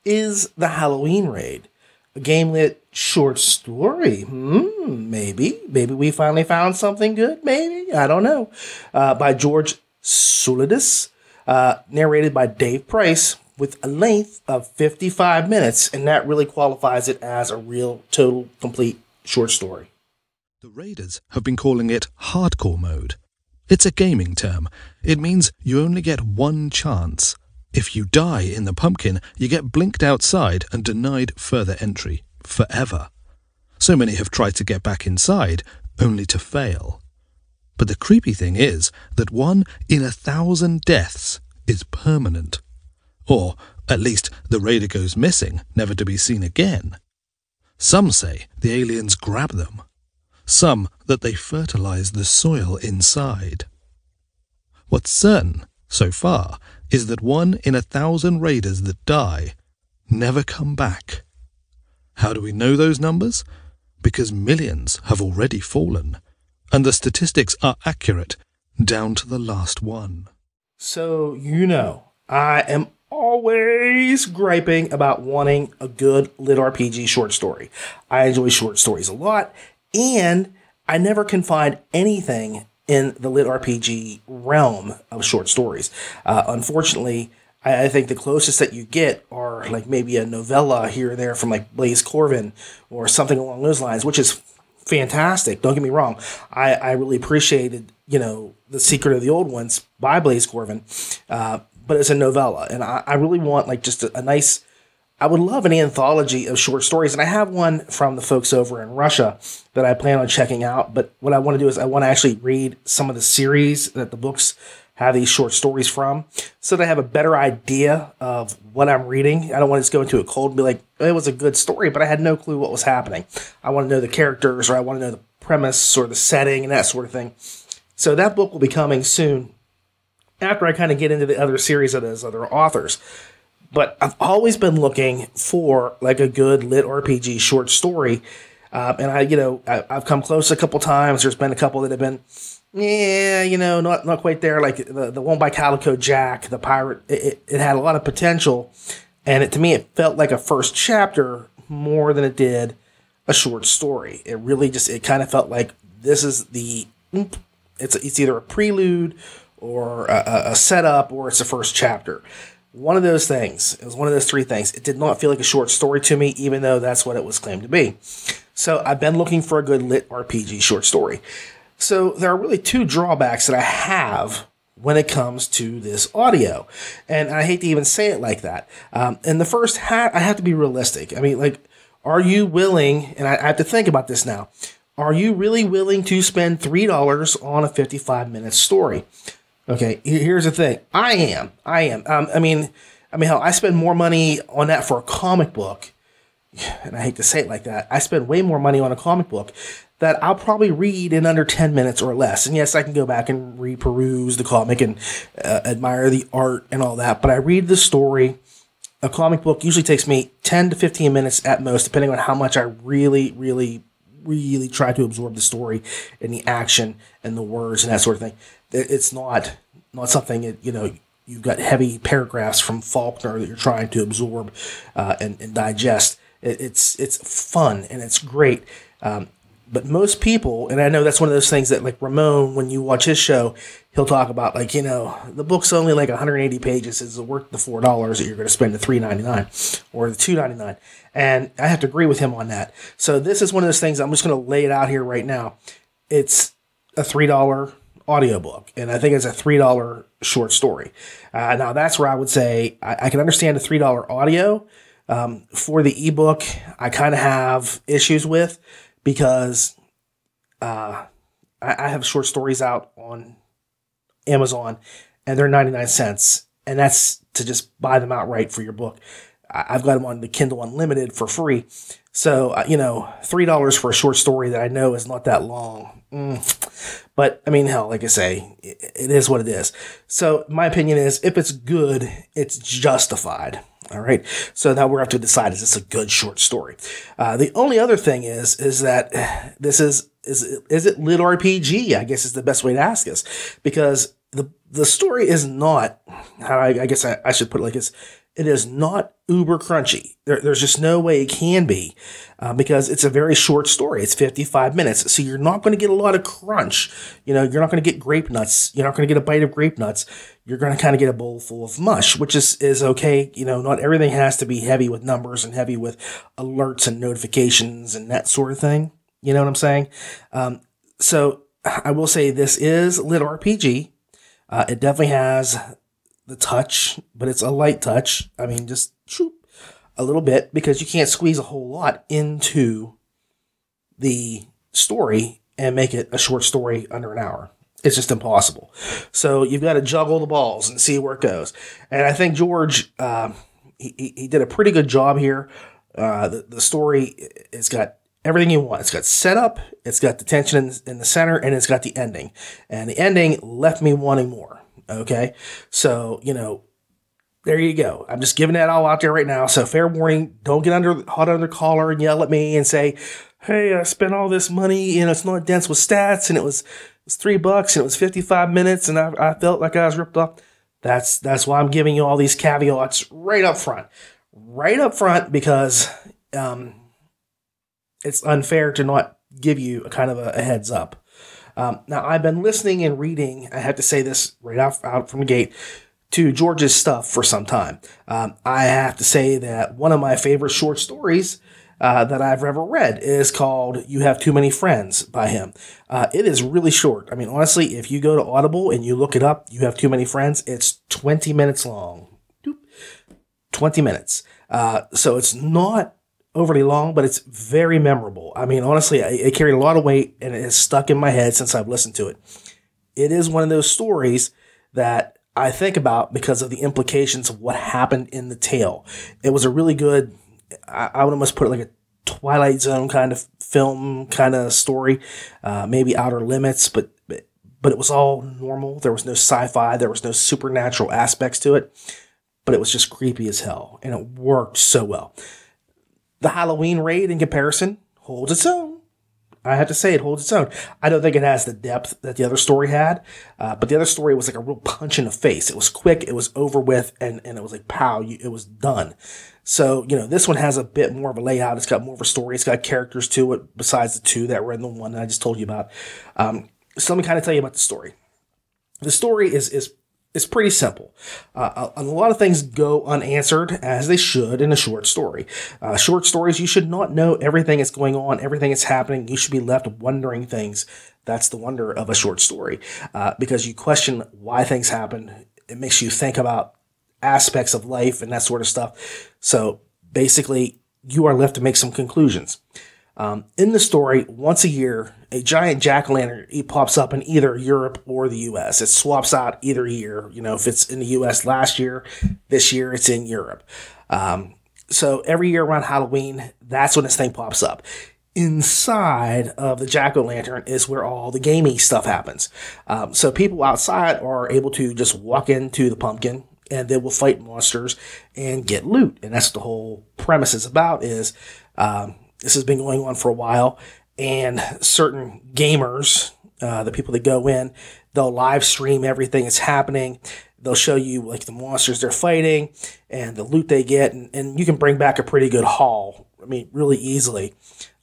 is The Halloween Raid. A GameLit short story. Maybe we finally found something good. Maybe. I don't know. By George Soulidis. Narrated by Dave Price with a length of 55 minutes. And that really qualifies it as a real, total, complete short story. The Raiders have been calling it hardcore mode. It's a gaming term. It means you only get one chance. If you die in the pumpkin, you get blinked outside and denied further entry, forever. So many have tried to get back inside, only to fail. But the creepy thing is that 1 in 1,000 deaths is permanent. Or, at least, the raider goes missing, never to be seen again. Some say the aliens grab them. Some that they fertilize the soil inside. What's certain, so far, is that 1 in 1,000 raiders that die never come back. How do we know those numbers? Because millions have already fallen, and the statistics are accurate down to the last one. So, I am always griping about wanting a good LitRPG short story. I enjoy short stories a lot, and I never can find anything in the LitRPG realm of short stories. Unfortunately, I think the closest that you get are like maybe a novella here or there from like Blaise Corvin or something along those lines, which is fantastic. Don't get me wrong. I really appreciated, The Secret of the Old Ones by Blaise Corvin, but it's a novella. And I really want like just a nice I would love an anthology of short stories, and I have one from the folks over in Russia that I plan on checking out. But what I want to do is I want to actually read some of the series that the books have these short stories from, so that I have a better idea of what I'm reading. I don't want to just go into it cold and be like, it was a good story, but I had no clue what was happening. I want to know the characters, or I want to know the premise or the setting and that sort of thing. So that book will be coming soon after I kind of get into the other series of those other authors. But I've always been looking for like a good lit RPG short story. And I've come close a couple times. There's been a couple that have been, not quite there. Like the one by Calico Jack, the pirate, it had a lot of potential. And to me, it felt like a first chapter more than it did a short story. It really it kind of felt like this is it's either a prelude or a setup, or it's the first chapter. One of those things. It was one of those three things. It did not feel like a short story to me, even though that's what it was claimed to be. So I've been looking for a good lit RPG short story. So there are really two drawbacks that I have when it comes to this audio. And I hate to even say it like that. And the first, I have to be realistic. I mean, like, are you willing, and I have to think about this now, are you really willing to spend $3 on a 55-minute story? Okay, here's the thing. I am. I mean, hell, I spend more money on that for a comic book, and I hate to say it like that. I spend way more money on a comic book that I'll probably read in under 10 minutes or less. And yes, I can go back and reperuse the comic and admire the art and all that, but I read the story. A comic book usually takes me 10 to 15 minutes at most, depending on how much I really, really, really try to absorb the story and the action and the words and that sort of thing. It's not something that, you've got heavy paragraphs from Faulkner that you're trying to absorb and digest. It's fun and it's great. But most people, and I know that's one of those things that, like Ramon, when you watch his show, he'll talk about, like, the book's only like 180 pages. Is it worth the $4 that you're going to spend, the $3.99 or the $2.99? And I have to agree with him on that. So this is one of those things, I'm just going to lay it out here right now. It's a $3 audiobook, and I think it's a $3 short story. Now, that's where I would say I can understand a $3 audio. For the ebook, I kind of have issues with, because I have short stories out on Amazon, and they're 99 cents, and that's to just buy them outright for your book. I've got them on the Kindle Unlimited for free. So, $3 for a short story that I know is not that long. But, I mean, hell, like I say, it is what it is. So, my opinion is, if it's good, it's justified. All right. So now we're have to decide, is this a good short story? The only other thing is that this is it lit RPG? I guess is the best way to ask us, because the story is not, how I guess I should put it like this. It is not uber crunchy. There's just no way it can be, because it's a very short story. It's 55 minutes. So you're not going to get a lot of crunch. You're not going to get grape nuts. You're not going to get a bite of grape nuts. You're going to kind of get a bowl full of mush, which is okay. Not everything has to be heavy with numbers and heavy with alerts and notifications and that sort of thing. You know what I'm saying? So I will say this is lit RPG. It definitely has the touch, but it's a light touch. I mean, just a little bit, because you can't squeeze a whole lot into the story and make it a short story under an hour. It's just impossible. So you've got to juggle the balls and see where it goes. And I think George, he did a pretty good job here. The story, it's got everything you want. It's got setup, it's got the tension in the center, and it's got the ending. And the ending left me wanting more. Okay, so, there you go. I'm just giving that all out there right now. So fair warning, don't get hot under the collar and yell at me and say, hey, I spent all this money, it's not dense with stats, and it was $3 and it was 55 minutes, and I felt like I was ripped off. That's why I'm giving you all these caveats right up front. Right up front, because it's unfair to not give you a kind of a heads up. Now, I've been listening and reading, I have to say this right out from the gate, to George's stuff for some time. I have to say that one of my favorite short stories that I've ever read is called You Have Too Many Friends by him. It is really short. I mean, honestly, if you go to Audible and you look it up, You Have Too Many Friends, it's 20 minutes long. 20 minutes. So it's not overly long, but it's very memorable. I mean, honestly, it carried a lot of weight, and it has stuck in my head since I've listened to it. It is one of those stories that I think about because of the implications of what happened in the tale. It was a really good, I would almost put it like a Twilight Zone kind of film kind of story, maybe Outer Limits, but it was all normal. There was no sci-fi. There was no supernatural aspects to it, but it was just creepy as hell, and it worked so well. The Halloween raid, in comparison, holds its own. I have to say, it holds its own. I don't think it has the depth that the other story had, but the other story was like a real punch in the face. It was quick, it was over with, and it was like, pow, it was done. So, this one has a bit more of a layout. It's got more of a story. It's got characters to it besides the two that were in the one that I just told you about. So let me kind of tell you about the story. The story is pretty simple. A lot of things go unanswered, as they should in a short story. Short stories, you should not know everything that's going on, everything that's happening. You should be left wondering things. That's the wonder of a short story, because you question why things happen. It makes you think about aspects of life and that sort of stuff. So basically, you are left to make some conclusions. In the story, once a year, a giant jack-o'-lantern pops up in either Europe or the U.S. It swaps out either year. If it's in the U.S. last year, this year it's in Europe. So every year around Halloween, that's when this thing pops up. Inside of the jack-o'-lantern is where all the gamey stuff happens. So people outside are able to just walk into the pumpkin, and they will fight monsters and get loot. And that's what the whole premise is about, is this has been going on for a while, and certain gamers, the people that go in, they'll live stream everything that's happening. They'll show you like the monsters they're fighting and the loot they get, and you can bring back a pretty good haul, really easily,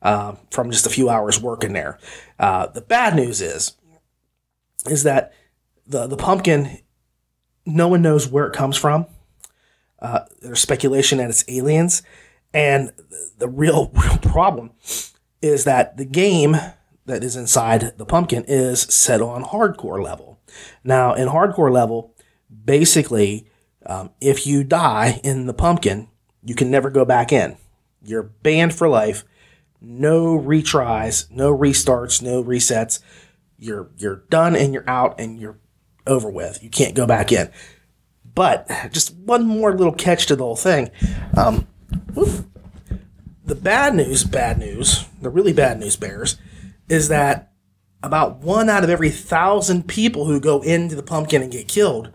from just a few hours working there. The bad news is that the pumpkin, no one knows where it comes from. There's speculation that it's aliens. And the real problem is that the game that is inside the pumpkin is set on hardcore level. Now, in hardcore level, basically, if you die in the pumpkin, you can never go back in. You're banned for life. No retries, no restarts, no resets. You're done and you're out and you're over with. You can't go back in. But just one more little catch to the whole thing. The bad news, the really bad news bears, is that about 1 out of every 1,000 people who go into the pumpkin and get killed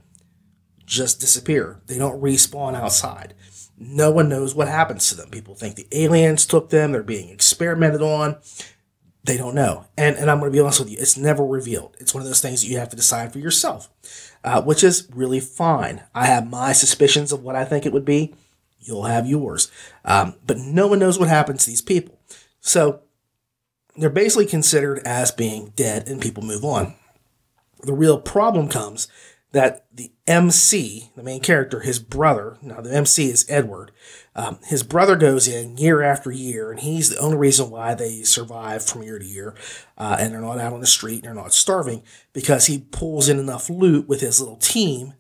just disappear. They don't respawn outside. No one knows what happens to them. People think the aliens took them. They're being experimented on. They don't know. And I'm going to be honest with you, it's never revealed. It's one of those things that you have to decide for yourself, which is really fine. I have my suspicions of what I think it would be. You'll have yours. But no one knows what happens to these people. So they're basically considered as being dead and people move on. The real problem comes that the MC, the main character, his brother, now the MC is Edward, his brother goes in year after year, and he's the only reason why they survive from year to year, and they're not out on the street, and they're not starving, because he pulls in enough loot with his little team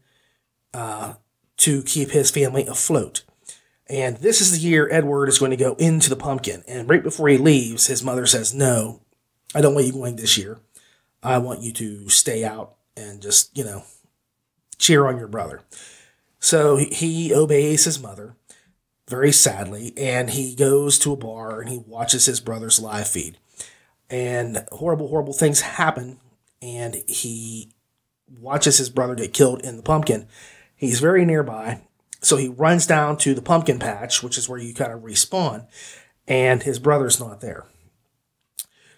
to keep his family afloat. And this is the year Edward is going to go into the pumpkin. And right before he leaves, his mother says, "No, I don't want you going this year. I want you to stay out and just, cheer on your brother." So he obeys his mother, very sadly, and he goes to a bar and he watches his brother's live feed. And horrible, horrible things happen, and he watches his brother get killed in the pumpkin. He's very nearby. So he runs down to the pumpkin patch, which is where you kind of respawn, and his brother's not there.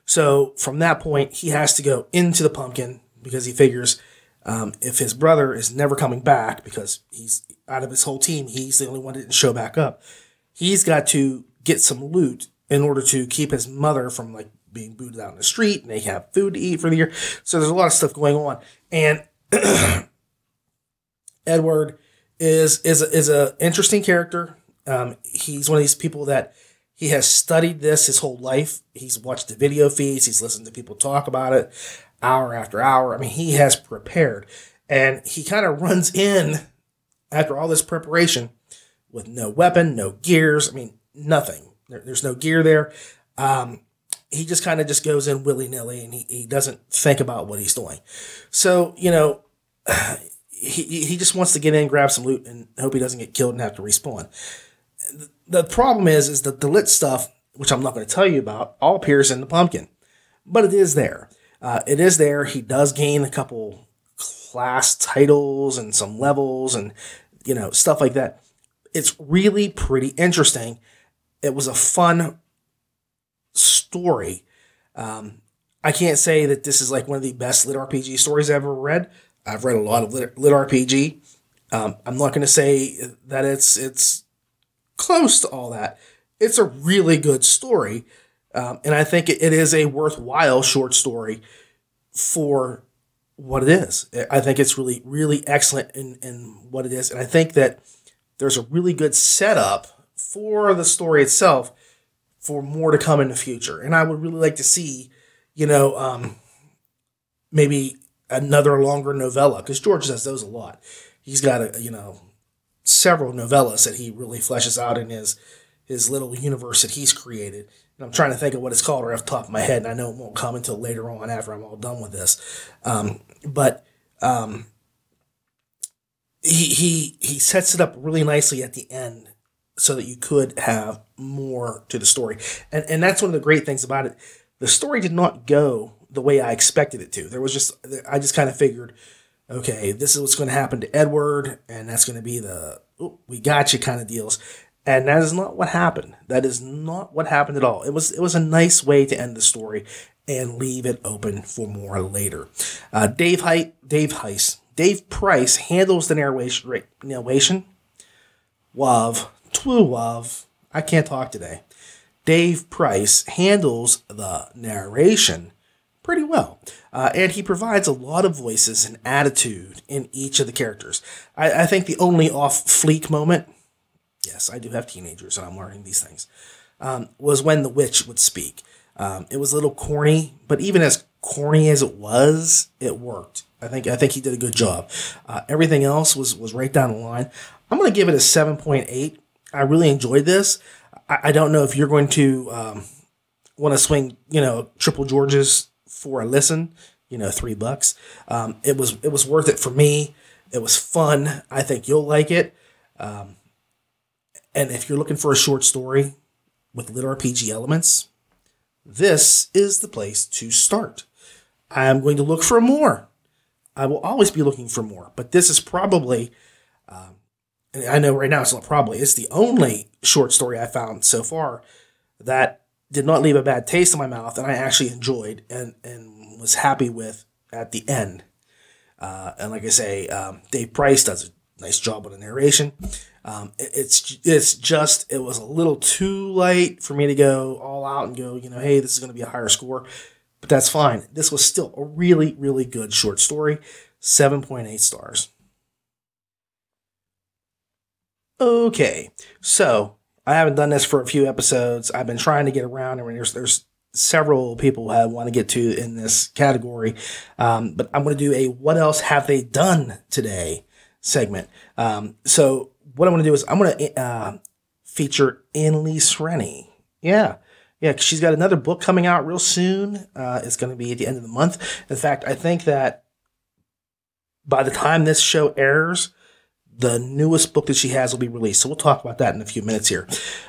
So from that point, he has to go into the pumpkin because he figures if his brother is never coming back, because he's out of his whole team, he's the only one that didn't show back up, he's got to get some loot in order to keep his mother from being booted out in the street, and they have food to eat for the year. So there's a lot of stuff going on. And Edward is a interesting character. He's one of these people that he has studied this his whole life. He's watched the video feeds. He's listened to people talk about it hour after hour. He has prepared, and he kind of runs in after all this preparation with no weapon, no gears. I mean, nothing. There's no gear there. He just kind of just goes in willy-nilly, and he doesn't think about what he's doing. So, he just wants to get in, grab some loot, and hope he doesn't get killed and have to respawn. The problem is that the lit stuff, which I'm not going to tell you about, all appears in the pumpkin. But it is there. It is there. He does gain a couple class titles and some levels and, stuff like that. It's really pretty interesting. It was a fun story. I can't say that this is like one of the best LitRPG stories I've ever read. I've read a lot of LitRPG. I'm not going to say that it's close to all that. It's a really good story. And I think it is a worthwhile short story for what it is. I think it's really, really excellent in what it is. And I think that there's a really good setup for the story itself for more to come in the future. And I would really like to see, maybe another longer novella, because George does those a lot. He's got several novellas that he really fleshes out in his little universe that he's created. And I'm trying to think of what it's called right off the top of my head, and I know it won't come until later on after I'm all done with this. He sets it up really nicely at the end so that you could have more to the story. And that's one of the great things about it. The story did not go the way I expected it to. I just kind of figured, okay, this is what's going to happen to Edward, and that's going to be we got you kind of deals. And that is not what happened. That is not what happened at all. It was a nice way to end the story and leave it open for more later. Dave Price handles the narration. I can't talk today. Dave Price handles the narration pretty well. And he provides a lot of voices and attitude in each of the characters. I think the only off-fleek moment, yes, I do have teenagers and I'm learning these things, was when the witch would speak. It was a little corny, but even as corny as it was, it worked. I think he did a good job. Everything else was right down the line. I'm going to give it a 7.8. I really enjoyed this. I don't know if you're going to want to swing, Triple George's for a listen, $3. It was worth it for me. It was fun. I think you'll like it. And if you're looking for a short story with LitRPG elements, this is the place to start. I'm going to look for more. I will always be looking for more, but this is probably, and I know right now it's not probably, it's the only short story I found so far that did not leave a bad taste in my mouth and I actually enjoyed and was happy with at the end. And like I say, Dave Price does a nice job with the narration. It was a little too late for me to go all out and go, hey, this is going to be a higher score, but that's fine. This was still a really, really good short story. 7.8 stars. Okay, so I haven't done this for a few episodes. I've been trying to get around. I mean, there's several people who I want to get to in this category, but I'm going to do a "What else have they done today?" segment. So what I'm going to do is I'm going to feature Annalise Rennie. Yeah, 'cause she's got another book coming out real soon. It's going to be at the end of the month. In fact, I think that by the time this show airs, the newest book that she has will be released. So we'll talk about that in a few minutes here.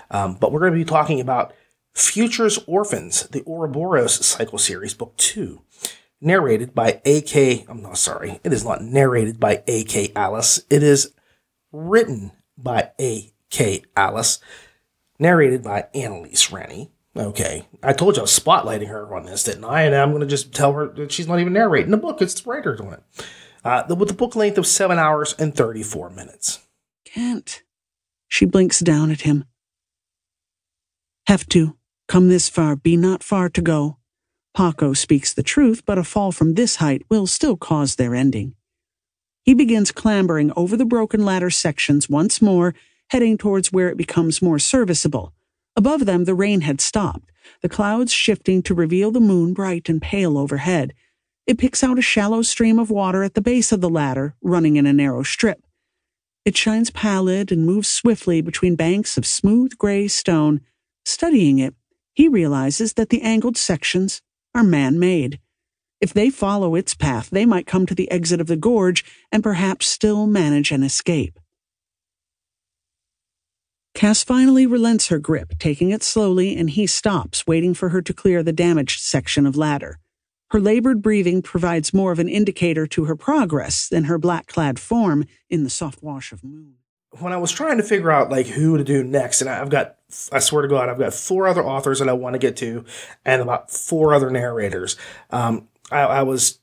But we're going to be talking about Future's Orphans, the Ouroboros cycle series, book 2, narrated by it is not narrated by A.K. Alice. It is written by A.K. Alice, narrated by Annalise Rennie. Okay, I told you I was spotlighting her on this, didn't I? And I'm going to just tell her that she's not even narrating the book. It's the writer doing it. With the book length of 7 hours and 34 minutes. Can't. She blinks down at him. Have to. Come this far, be not far to go. Paco speaks the truth, but a fall from this height will still cause their ending. He begins clambering over the broken ladder sections once more, heading towards where it becomes more serviceable. Above them, the rain had stopped, the clouds shifting to reveal the moon bright and pale overhead. It picks out a shallow stream of water at the base of the ladder, running in a narrow strip. It shines pallid and moves swiftly between banks of smooth gray stone. Studying it, he realizes that the angled sections are man-made. If they follow its path, they might come to the exit of the gorge and perhaps still manage an escape. Cass finally relents her grip, taking it slowly, and he stops, waiting for her to clear the damaged section of ladder. Her labored breathing provides more of an indicator to her progress than her black-clad form in the soft wash of moon. When I was trying to figure out like who to do next, and I swear to God, I've got 4 other authors that I want to get to, and about 4 other narrators. I was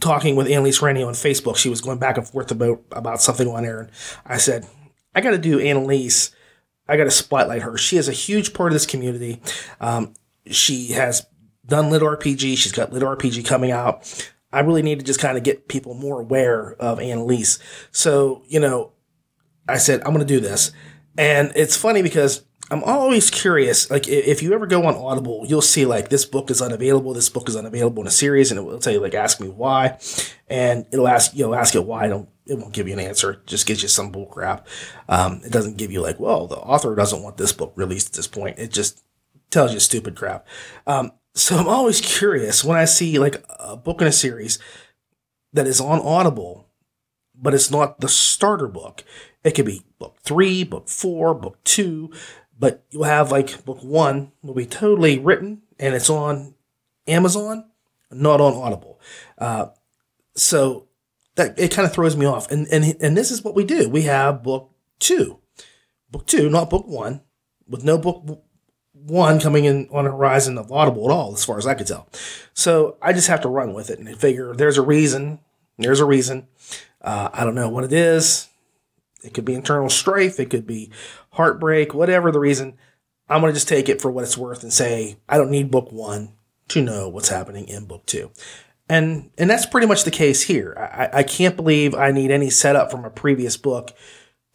talking with Annalise Rennie on Facebook. She was going back and forth about something on air, and I said, I got to do Annalise. I got to spotlight her. She is a huge part of this community. She has done LitRPG. She's got LitRPG coming out. I really need to just kind of get people more aware of Annalise. So, I said, I'm going to do this. And it's funny because I'm always curious. Like, if you ever go on Audible, you'll see, like, this book is unavailable. This book is unavailable in a series. And it will tell you, like, ask me why. And it'll ask it why. It won't give you an answer. It just gives you some bull crap. It doesn't give you, like, well, the author doesn't want this book released at this point. It just tells you stupid crap. So I'm always curious when I see, like, a book in a series that is on Audible, but it's not the starter book. It could be book 3, book 4, book 2, but you'll have, like, book 1 will be totally written, and it's on Amazon, not on Audible. So that it kind of throws me off. And this is what we do. We have book 2. Book 2, not book 1, with no book 1 coming in on the horizon of Audible at all, as far as I could tell. So I just have to run with it and figure there's a reason. There's a reason. I don't know what it is. It could be internal strife. It could be heartbreak, whatever the reason. I'm going to just take it for what it's worth and say, I don't need book 1 to know what's happening in book 2. And that's pretty much the case here. I can't believe I need any setup from a previous book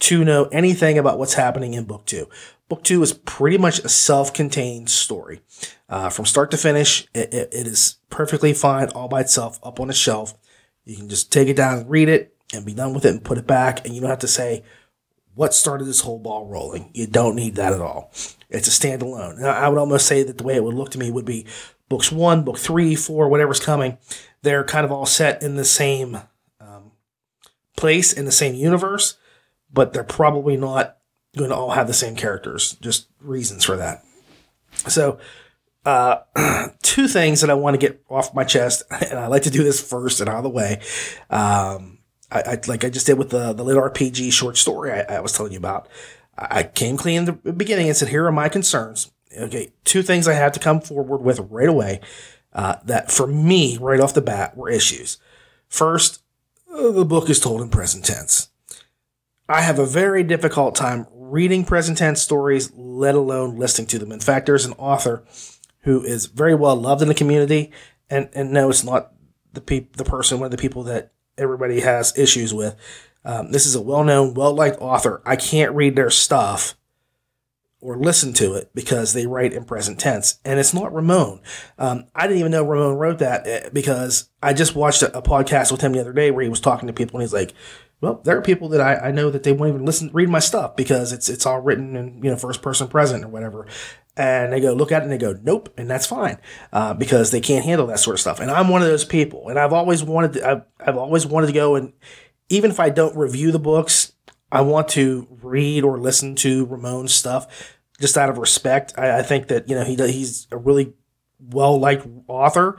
to know anything about what's happening in book 2. Book 2 is pretty much a self-contained story. From start to finish, it is perfectly fine all by itself up on a shelf. You can just take it down and read it and be done with it and put it back. And you don't have to say, what started this whole ball rolling? You don't need that at all. It's a standalone. Now, I would almost say that the way it would look to me would be books 1, book 3, 4, whatever's coming. They're kind of all set in the same place, in the same universe, but they're probably not going to all have the same characters. Just reasons for that. So, 2 things that I want to get off my chest, and I like to do this first and out of the way. Like I just did with the LitRPG short story I was telling you about. I came clean in the beginning and said, here are my concerns. Okay, 2 things I had to come forward with right away that for me, right off the bat, were issues. First, the book is told in present tense. I have a very difficult time reading present tense stories, let alone listening to them. In fact, there's an author who is very well loved in the community, and no, it's not one of the people that everybody has issues with. This is a well-known, well-liked author. I can't read their stuff or listen to it because they write in present tense. And it's not Ramon. I didn't even know Ramon wrote that because I just watched a podcast with him the other day where he was talking to people and he's like, well, there are people that I know that they won't even read my stuff because it's all written in, first person present or whatever. And they go, look at it and they go, nope. And that's fine. Because they can't handle that sort of stuff. And I'm one of those people. And I've always wanted to go, and even if I don't review the books, I want to read or listen to Ramon's stuff just out of respect. I think that, he's a really well-liked author.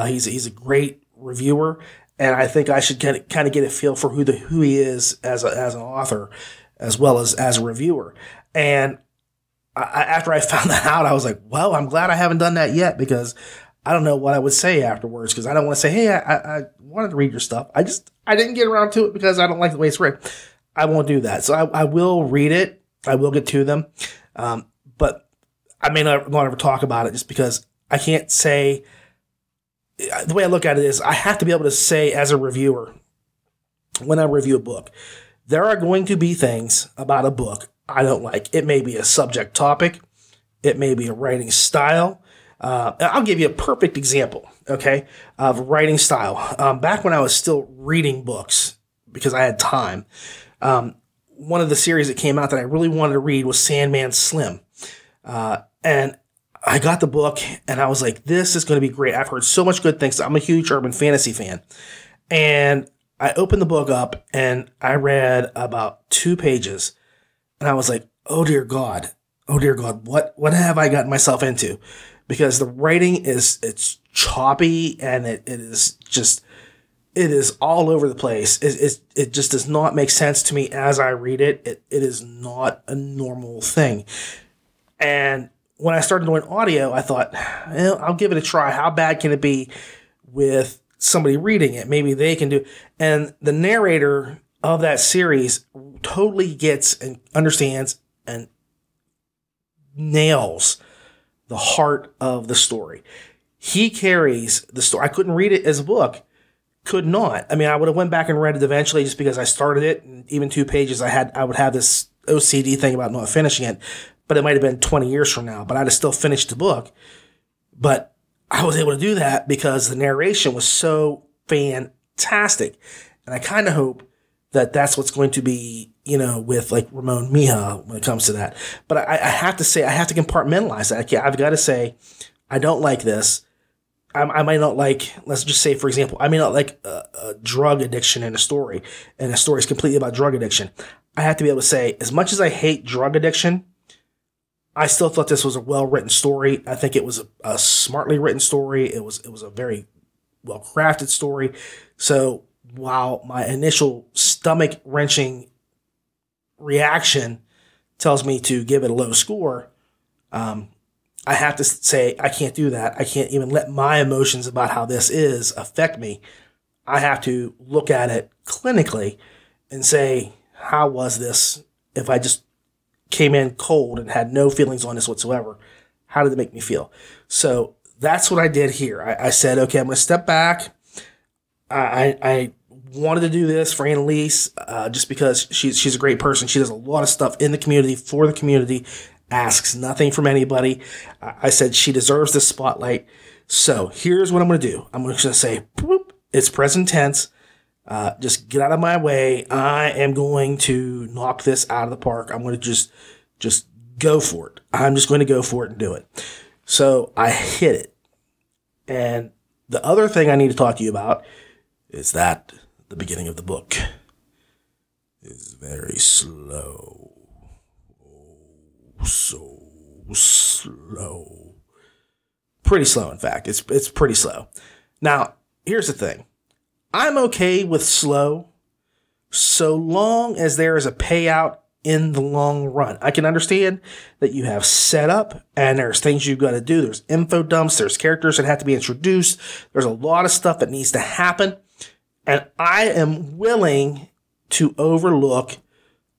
He's a great reviewer. And I think I should kind of get a feel for who he is as an author, as well as a reviewer. And after I found that out, I was like, well, I'm glad I haven't done that yet because I don't know what I would say afterwards because I don't want to say, hey, I wanted to read your stuff. I didn't get around to it because I don't like the way it's written. I won't do that. So I will read it. I will get to them. But I may not ever talk about it just because I can't say. The way I look at it is I have to be able to say as a reviewer, when I review a book, there are going to be things about a book I don't like. It may be a subject topic. It may be a writing style. I'll give you a perfect example, okay, of writing style. Back when I was still reading books because I had time, one of the series that came out that I really wanted to read was Sandman Slim. And I got the book and I was like, this is going to be great. I've heard so much good things. I'm a huge urban fantasy fan. And I opened the book up and I read about 2 pages and I was like, oh dear God, what have I gotten myself into? Because the writing it's choppy and it is all over the place. It just does not make sense to me as I read it. It is not a normal thing. And when I started doing audio, I thought, well, I'll give it a try. How bad can it be with somebody reading it? Maybe they can do. And the narrator of that series totally gets and understands and nails the heart of the story. He carries the story. I couldn't read it as a book. Could not. I mean, I would have went back and read it eventually just because I started it. And even 2 pages, I would have this OCD thing about not finishing it. But it might have been 20 years from now. But I'd have still finished the book. But I was able to do that because the narration was so fantastic. And I kind of hope that that's what's going to be, with like Ramon Mija when it comes to that. But I have to say, I have to compartmentalize that. I've got to say, I don't like this. I might not like, let's just say, for example, I may not like a drug addiction in a story, and a story is completely about drug addiction. I have to be able to say, as much as I hate drug addiction, I still thought this was a well-written story. I think it was a smartly written story. It was a very well-crafted story. So while my initial stomach-wrenching reaction tells me to give it a low score, I have to say, I can't do that. I can't even let my emotions about how this is affect me. I have to look at it clinically and say, how was this? If I just came in cold and had no feelings on this whatsoever, how did it make me feel? So that's what I did here. I said, okay, I'm going to step back. I wanted to do this for Annalise just because she's a great person. She does a lot of stuff in the community, for the community, asks nothing from anybody. I said she deserves this spotlight. So here's what I'm going to do. I'm going to say, boop, it's present tense. Just get out of my way. I am going to knock this out of the park. I'm going to just go for it. I'm just going to go for it and do it. So I hit it. And the other thing I need to talk to you about is that the beginning of the book is very slow. So slow. Pretty slow, in fact. It's pretty slow. Now, here's the thing. I'm okay with slow so long as there is a payout in the long run. I can understand that you have setup and there's things you've got to do. There's info dumps. There's characters that have to be introduced. There's a lot of stuff that needs to happen. And I am willing to overlook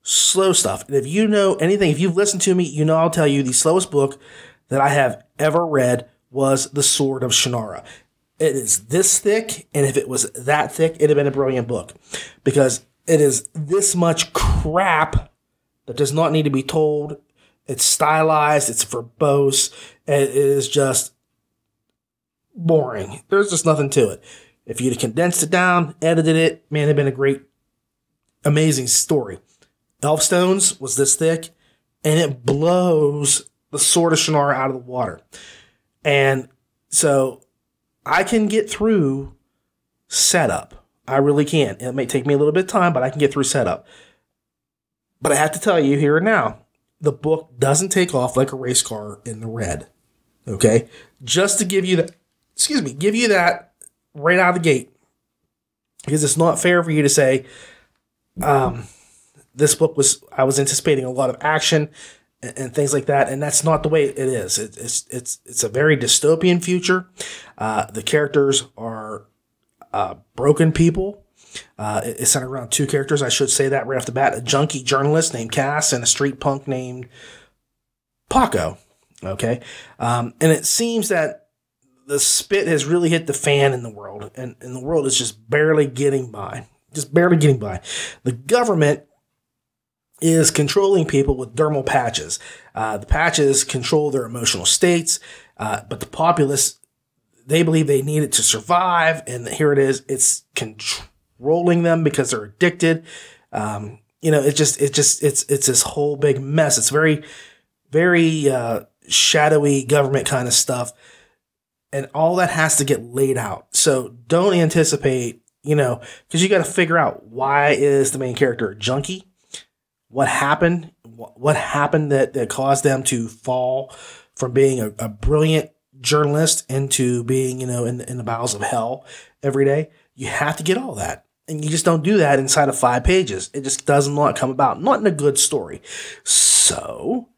slow stuff. And if you know anything, if you've listened to me, I'll tell you the slowest book that I have ever read was The Sword of Shannara. It is this thick, and if it was that thick, it'd have been a brilliant book. Because it is this much crap that does not need to be told. It's stylized, it's verbose, and it is just boring. There's just nothing to it. If you'd have condensed it down, edited it, man, it'd been a great, amazing story. Elfstones was this thick, and it blows the Sword of Shannara out of the water. And so I can get through setup. I really can. It may take me a little bit of time, but I can get through setup. But I have to tell you here and now, the book doesn't take off like a race car in the red. Okay? Just to give you that, give you that right out of the gate. Because it's not fair for you to say, this book I was anticipating a lot of action and things like that, and that's not the way it is. It's a very dystopian future. The characters are broken people. It's centered around 2 characters. I should say that right off the bat: a junkie journalist named Cass and a street punk named Paco. Okay, and it seems that the spit has really hit the fan in the world, and the world is just barely getting by. The government is controlling people with dermal patches. The patches control their emotional states, but the populace, they believe they need it to survive, and here it is. It's controlling them because they're addicted. it's this whole big mess. It's very, very shadowy government kind of stuff. And all that has to get laid out. So don't anticipate, because you got to figure out, why is the main character a junkie? What happened? What happened that caused them to fall from being a brilliant journalist into being, in the bowels of hell every day? You have to get all that. And you just don't do that inside of 5 pages. It just does not come about. Not in a good story. So,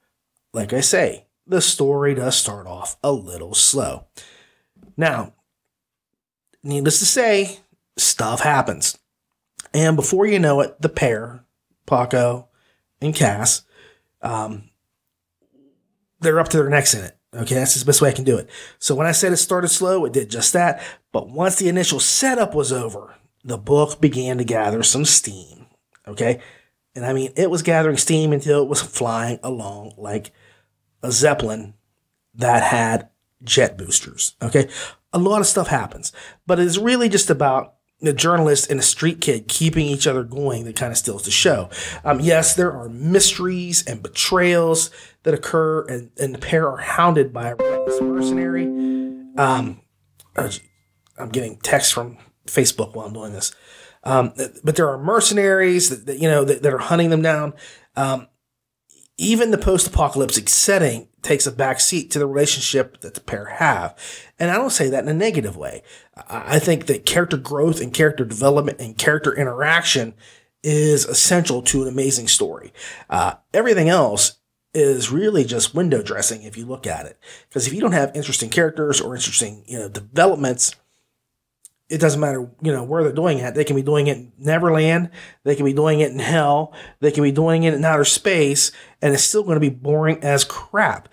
like I say, the story does start off a little slow. Now, needless to say, stuff happens. And before you know it, the pair, Paco and Cass, they're up to their necks in it. Okay, that's the best way I can do it. So when I said it started slow, it did just that. But once the initial setup was over, the book began to gather some steam. Okay? And I mean, it was gathering steam until it was flying along like a Zeppelin that had jet boosters. Okay? A lot of stuff happens. But it's really just about the journalist and the street kid keeping each other going that kind of steals the show. Yes, there are mysteries and betrayals that occur, and the pair are hounded by a mercenary. I'm getting texts from Facebook while I'm doing this. But there are mercenaries that are hunting them down. Even the post-apocalyptic setting takes a back seat to the relationship that the pair have. And I don't say that in a negative way. I think that character growth and character development and character interaction is essential to an amazing story. Everything else is really just window dressing if you look at it. Because if you don't have interesting characters or interesting, developments, it doesn't matter, where they're doing it. They can be doing it in Neverland. They can be doing it in hell. They can be doing it in outer space, and it's still going to be boring as crap.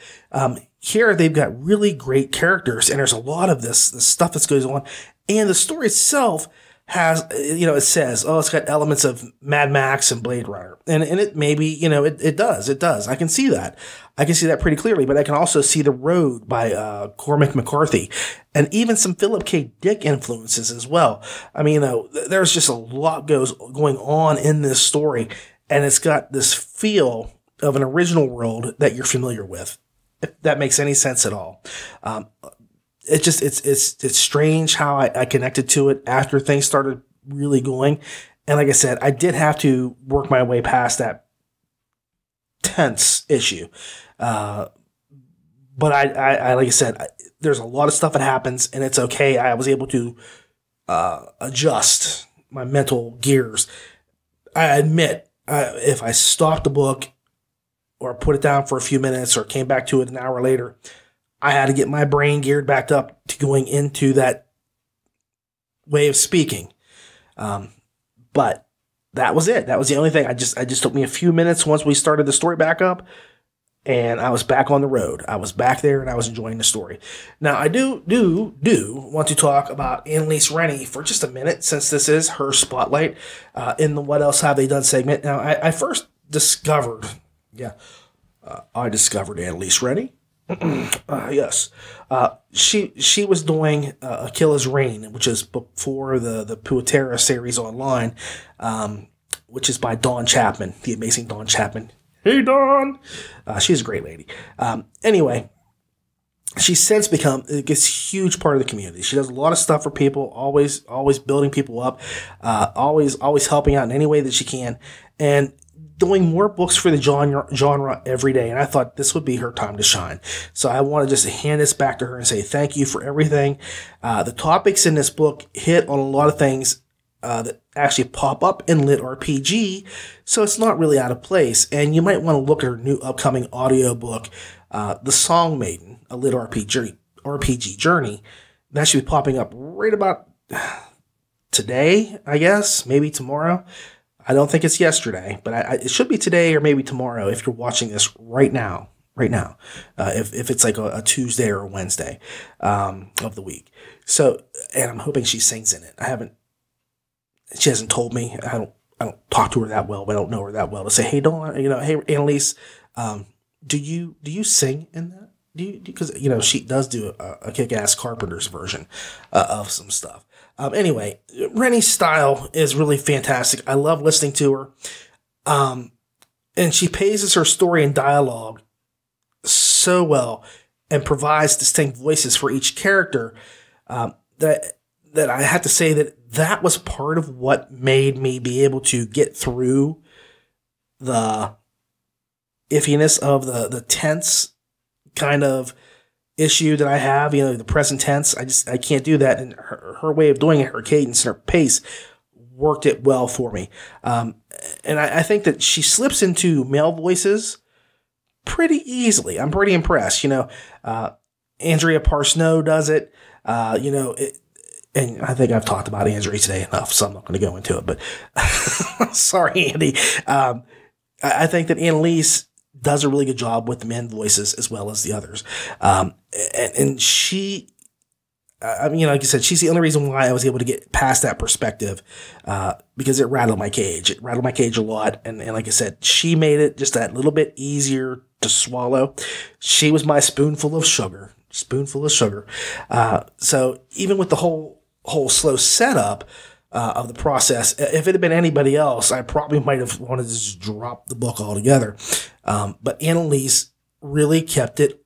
Here, they've got really great characters, and there's a lot of this stuff that goes on. And the story itself has, it says, it's got elements of Mad Max and Blade Runner. And it maybe, it does. I can see that. I can see that pretty clearly, but I can also see The Road by Cormac McCarthy, and even some Philip K. Dick influences as well. I mean, there's just a lot going on in this story, and it's got this feel of an original world that you're familiar with, if that makes any sense at all. It's strange how I connected to it after things started really going. And like I said, I did have to work my way past that tense issue. But I like I said, there's a lot of stuff that happens, and it's okay. I was able to adjust my mental gears. I admit, if I stopped the book or put it down for a few minutes or came back to it an hour later, I had to get my brain geared back up to going into that way of speaking. But that was it. That was the only thing. I just took me a few minutes once we started the story back up, and I was back on the road. I was back there, and I was enjoying the story. Now, I do want to talk about Annalise Rennie for just a minute, since this is her spotlight in the What Else Have They Done segment. Now, I first discovered, I discovered Annalise Rennie. Yes. She was doing Achilles' Reign, which is before the Puatera series online, which is by Dawn Chapman, the amazing Dawn Chapman. Hey, Dawn! She's a great lady. Anyway, she's since become a huge part of the community. She does a lot of stuff for people, always building people up, always helping out in any way that she can, and doing more books for the genre every day. And I thought this would be her time to shine. So I want to just hand this back to her and say thank you for everything. The topics in this book hit on a lot of things that actually pop up in LitRPG, so it's not really out of place. And you might want to look at her new upcoming audiobook, The Song Maiden, a LitRPG journey. That should be popping up right about today, I guess, maybe tomorrow. I don't think it's yesterday, but it should be today or maybe tomorrow if you're watching this right now. If it's like a Tuesday or a Wednesday of the week. So, and I'm hoping she sings in it. She hasn't told me. I don't talk to her that well, but I don't know her that well to say, hey, Dawn, hey, Annalise, do you sing in that? Because, she does do a kick-ass Carpenter's version of some stuff. Anyway, Rennie's style is really fantastic. I love listening to her. And she paces her story and dialogue so well and provides distinct voices for each character that I have to say that was part of what made me be able to get through the iffiness of the tense kind of issue that I have, the present tense. I can't do that. And her way of doing it, her cadence and her pace worked it well for me. And I think that she slips into male voices pretty easily. I'm pretty impressed. Andrea Parsnow does it. And I think I've talked about Andrea today enough, so I'm not going to go into it, but sorry, Andy. I think that Annalise does a really good job with the men voices as well as the others. And she, like I said, she's the only reason why I was able to get past that perspective, because it rattled my cage. It rattled my cage a lot. And like I said, she made it just that little bit easier to swallow. She was my spoonful of sugar. So even with the whole slow setup of the process, if it had been anybody else, I probably might have wanted to just drop the book altogether. But Annalise really kept it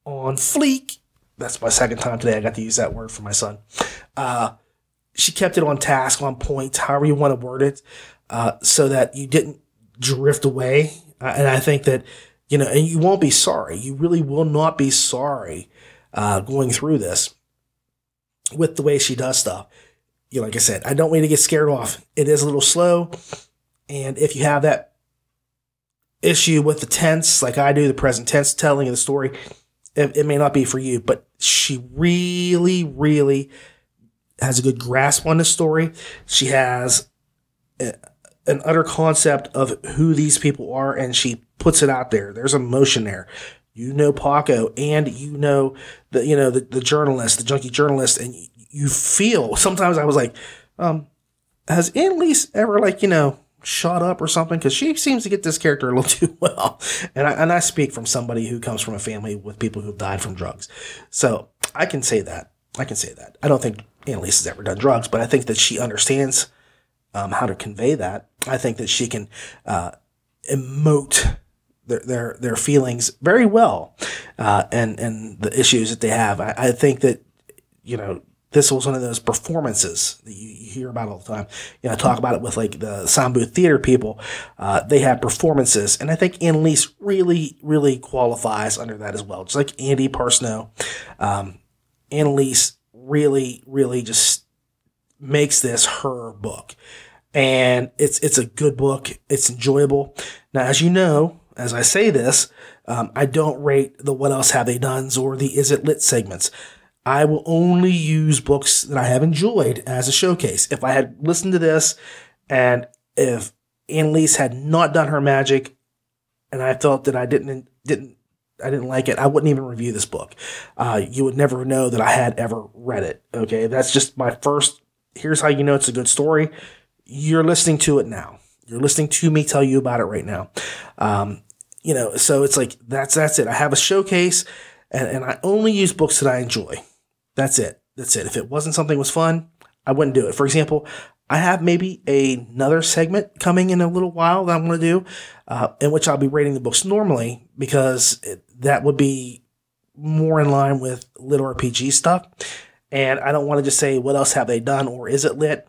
on fleek. That's my second time today I got to use that word for my son. She kept it on task, on point, however you want to word it, so that you didn't drift away. And I think that, and you won't be sorry. You really will not be sorry going through this with the way she does stuff. Like I said, I don't want you to get scared off. It is a little slow. And if you have that issue with the tense, like I do, the present tense telling of the story, it may not be for you. But she really, really has a good grasp on the story. She has an utter concept of who these people are, and she puts it out there. There's emotion there. Paco, and the journalist, the junkie journalist, and you feel, sometimes I was like, has Annalise ever shot up or something? Because she seems to get this character a little too well. And I speak from somebody who comes from a family with people who've died from drugs. So I can say that. I don't think Annalise has ever done drugs, but I think that she understands how to convey that. I think that she can emote their feelings very well, and the issues that they have. I think that, this was one of those performances that you hear about all the time. I talk about it with the sound booth theater people. They have performances, and I think Annalise really, really qualifies under that as well. Just like Andy Parsnow, Annalise really, really just makes this her book. And it's a good book. It's enjoyable. Now, as I say this, I don't rate the What Else Have They Done's or the Is It Lit segments. I will only use books that I have enjoyed as a showcase. If I had listened to this and if Annalise had not done her magic and I felt that I didn't like it, I wouldn't even review this book. You would never know that I had ever read it. Okay. That's just my first, here's how you know it's a good story. You're listening to it now. You're listening to me tell you about it right now. So it's like, that's it. I have a showcase and I only use books that I enjoy. That's it. If it wasn't something that was fun, I wouldn't do it. For example, I have maybe another segment coming in a little while that I'm going to do, in which I'll be rating the books normally, because that would be more in line with LitRPG stuff. And I don't want to just say, what else have they done? Or is it lit?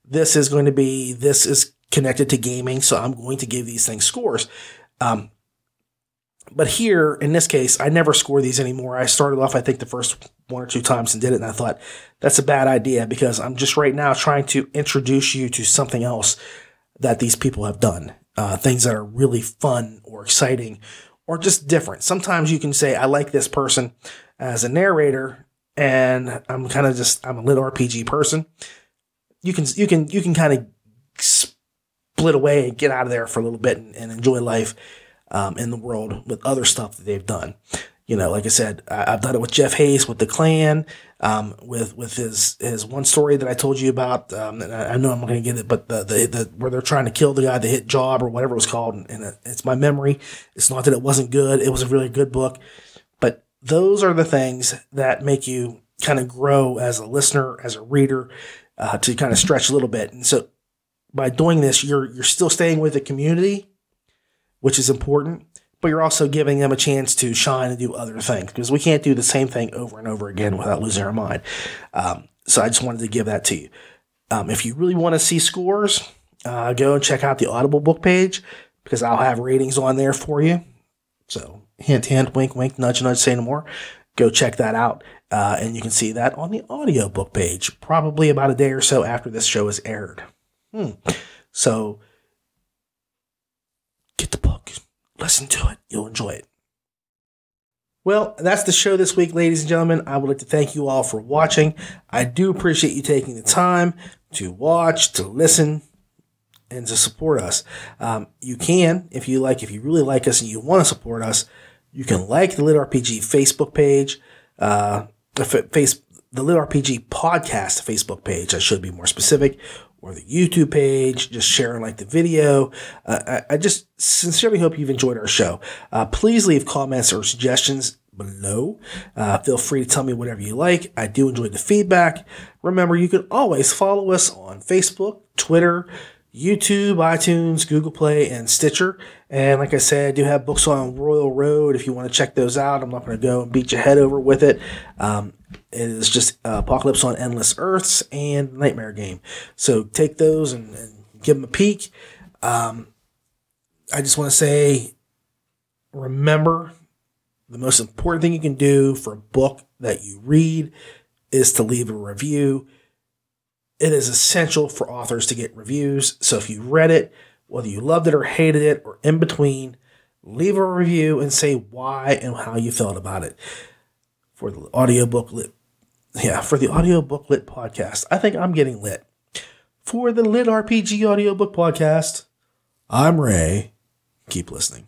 This is connected to gaming. So I'm going to give these things scores. But here, in this case, I never score these anymore. I started off, I think, the first one or two times and did it, and I thought, that's a bad idea, because I'm just right now trying to introduce you to something else that these people have done. Things that are really fun or exciting or just different. Sometimes you can say, I like this person as a narrator, and I'm a LitRPG person. You can kind of split away and get out of there for a little bit and enjoy life in the world with other stuff that they've done. Like I said, I've done it with Jeff Hayes, with the Clan, with his one story that I told you about. And I know I'm not going to get it, but the where they're trying to kill the guy that hit Job or whatever it was called. And it's my memory. It's not that it wasn't good. It was a really good book. But those are the things that make you kind of grow as a listener, as a reader, to kind of stretch a little bit. And so by doing this, you're still staying with the community, which is important, but you're also giving them a chance to shine and do other things, because we can't do the same thing over and over again without losing our mind. So I just wanted to give that to you. If you really want to see scores, go and check out the Audible book page, because I'll have ratings on there for you. So hint, hint, wink, wink, nudge, nudge, say no more. Go check that out. And you can see that on the audiobook page, probably about a day or so after this show is aired. So get the book, listen to it. You'll enjoy it. Well, that's the show this week, ladies and gentlemen. I would like to thank you all for watching. I do appreciate you taking the time to watch, to listen, and to support us. You can, if you really like us and you want to support us, you can like the LitRPG Facebook page, the LitRPG Podcast Facebook page, I should be more specific, or the YouTube page, just share and like the video. I just sincerely hope you've enjoyed our show. Please leave comments or suggestions below. Feel free to tell me whatever you like. I do enjoy the feedback. Remember, you can always follow us on Facebook, Twitter, YouTube, iTunes, Google Play, and Stitcher. And like I said, I do have books on Royal Road if you want to check those out. I'm not going to go and beat your head over with it. It is just Apocalypse on Endless Earths and Nightmare Game. So take those and give them a peek. I just want to say, remember, the most important thing you can do for a book that you read is to leave a review. It is essential for authors to get reviews. So if you read it, whether you loved it or hated it or in between, leave a review and say why and how you felt about it. For the Audiobook Lit podcast. I think I'm getting lit. For the LitRPG Audiobook Podcast, I'm Ray. Keep listening.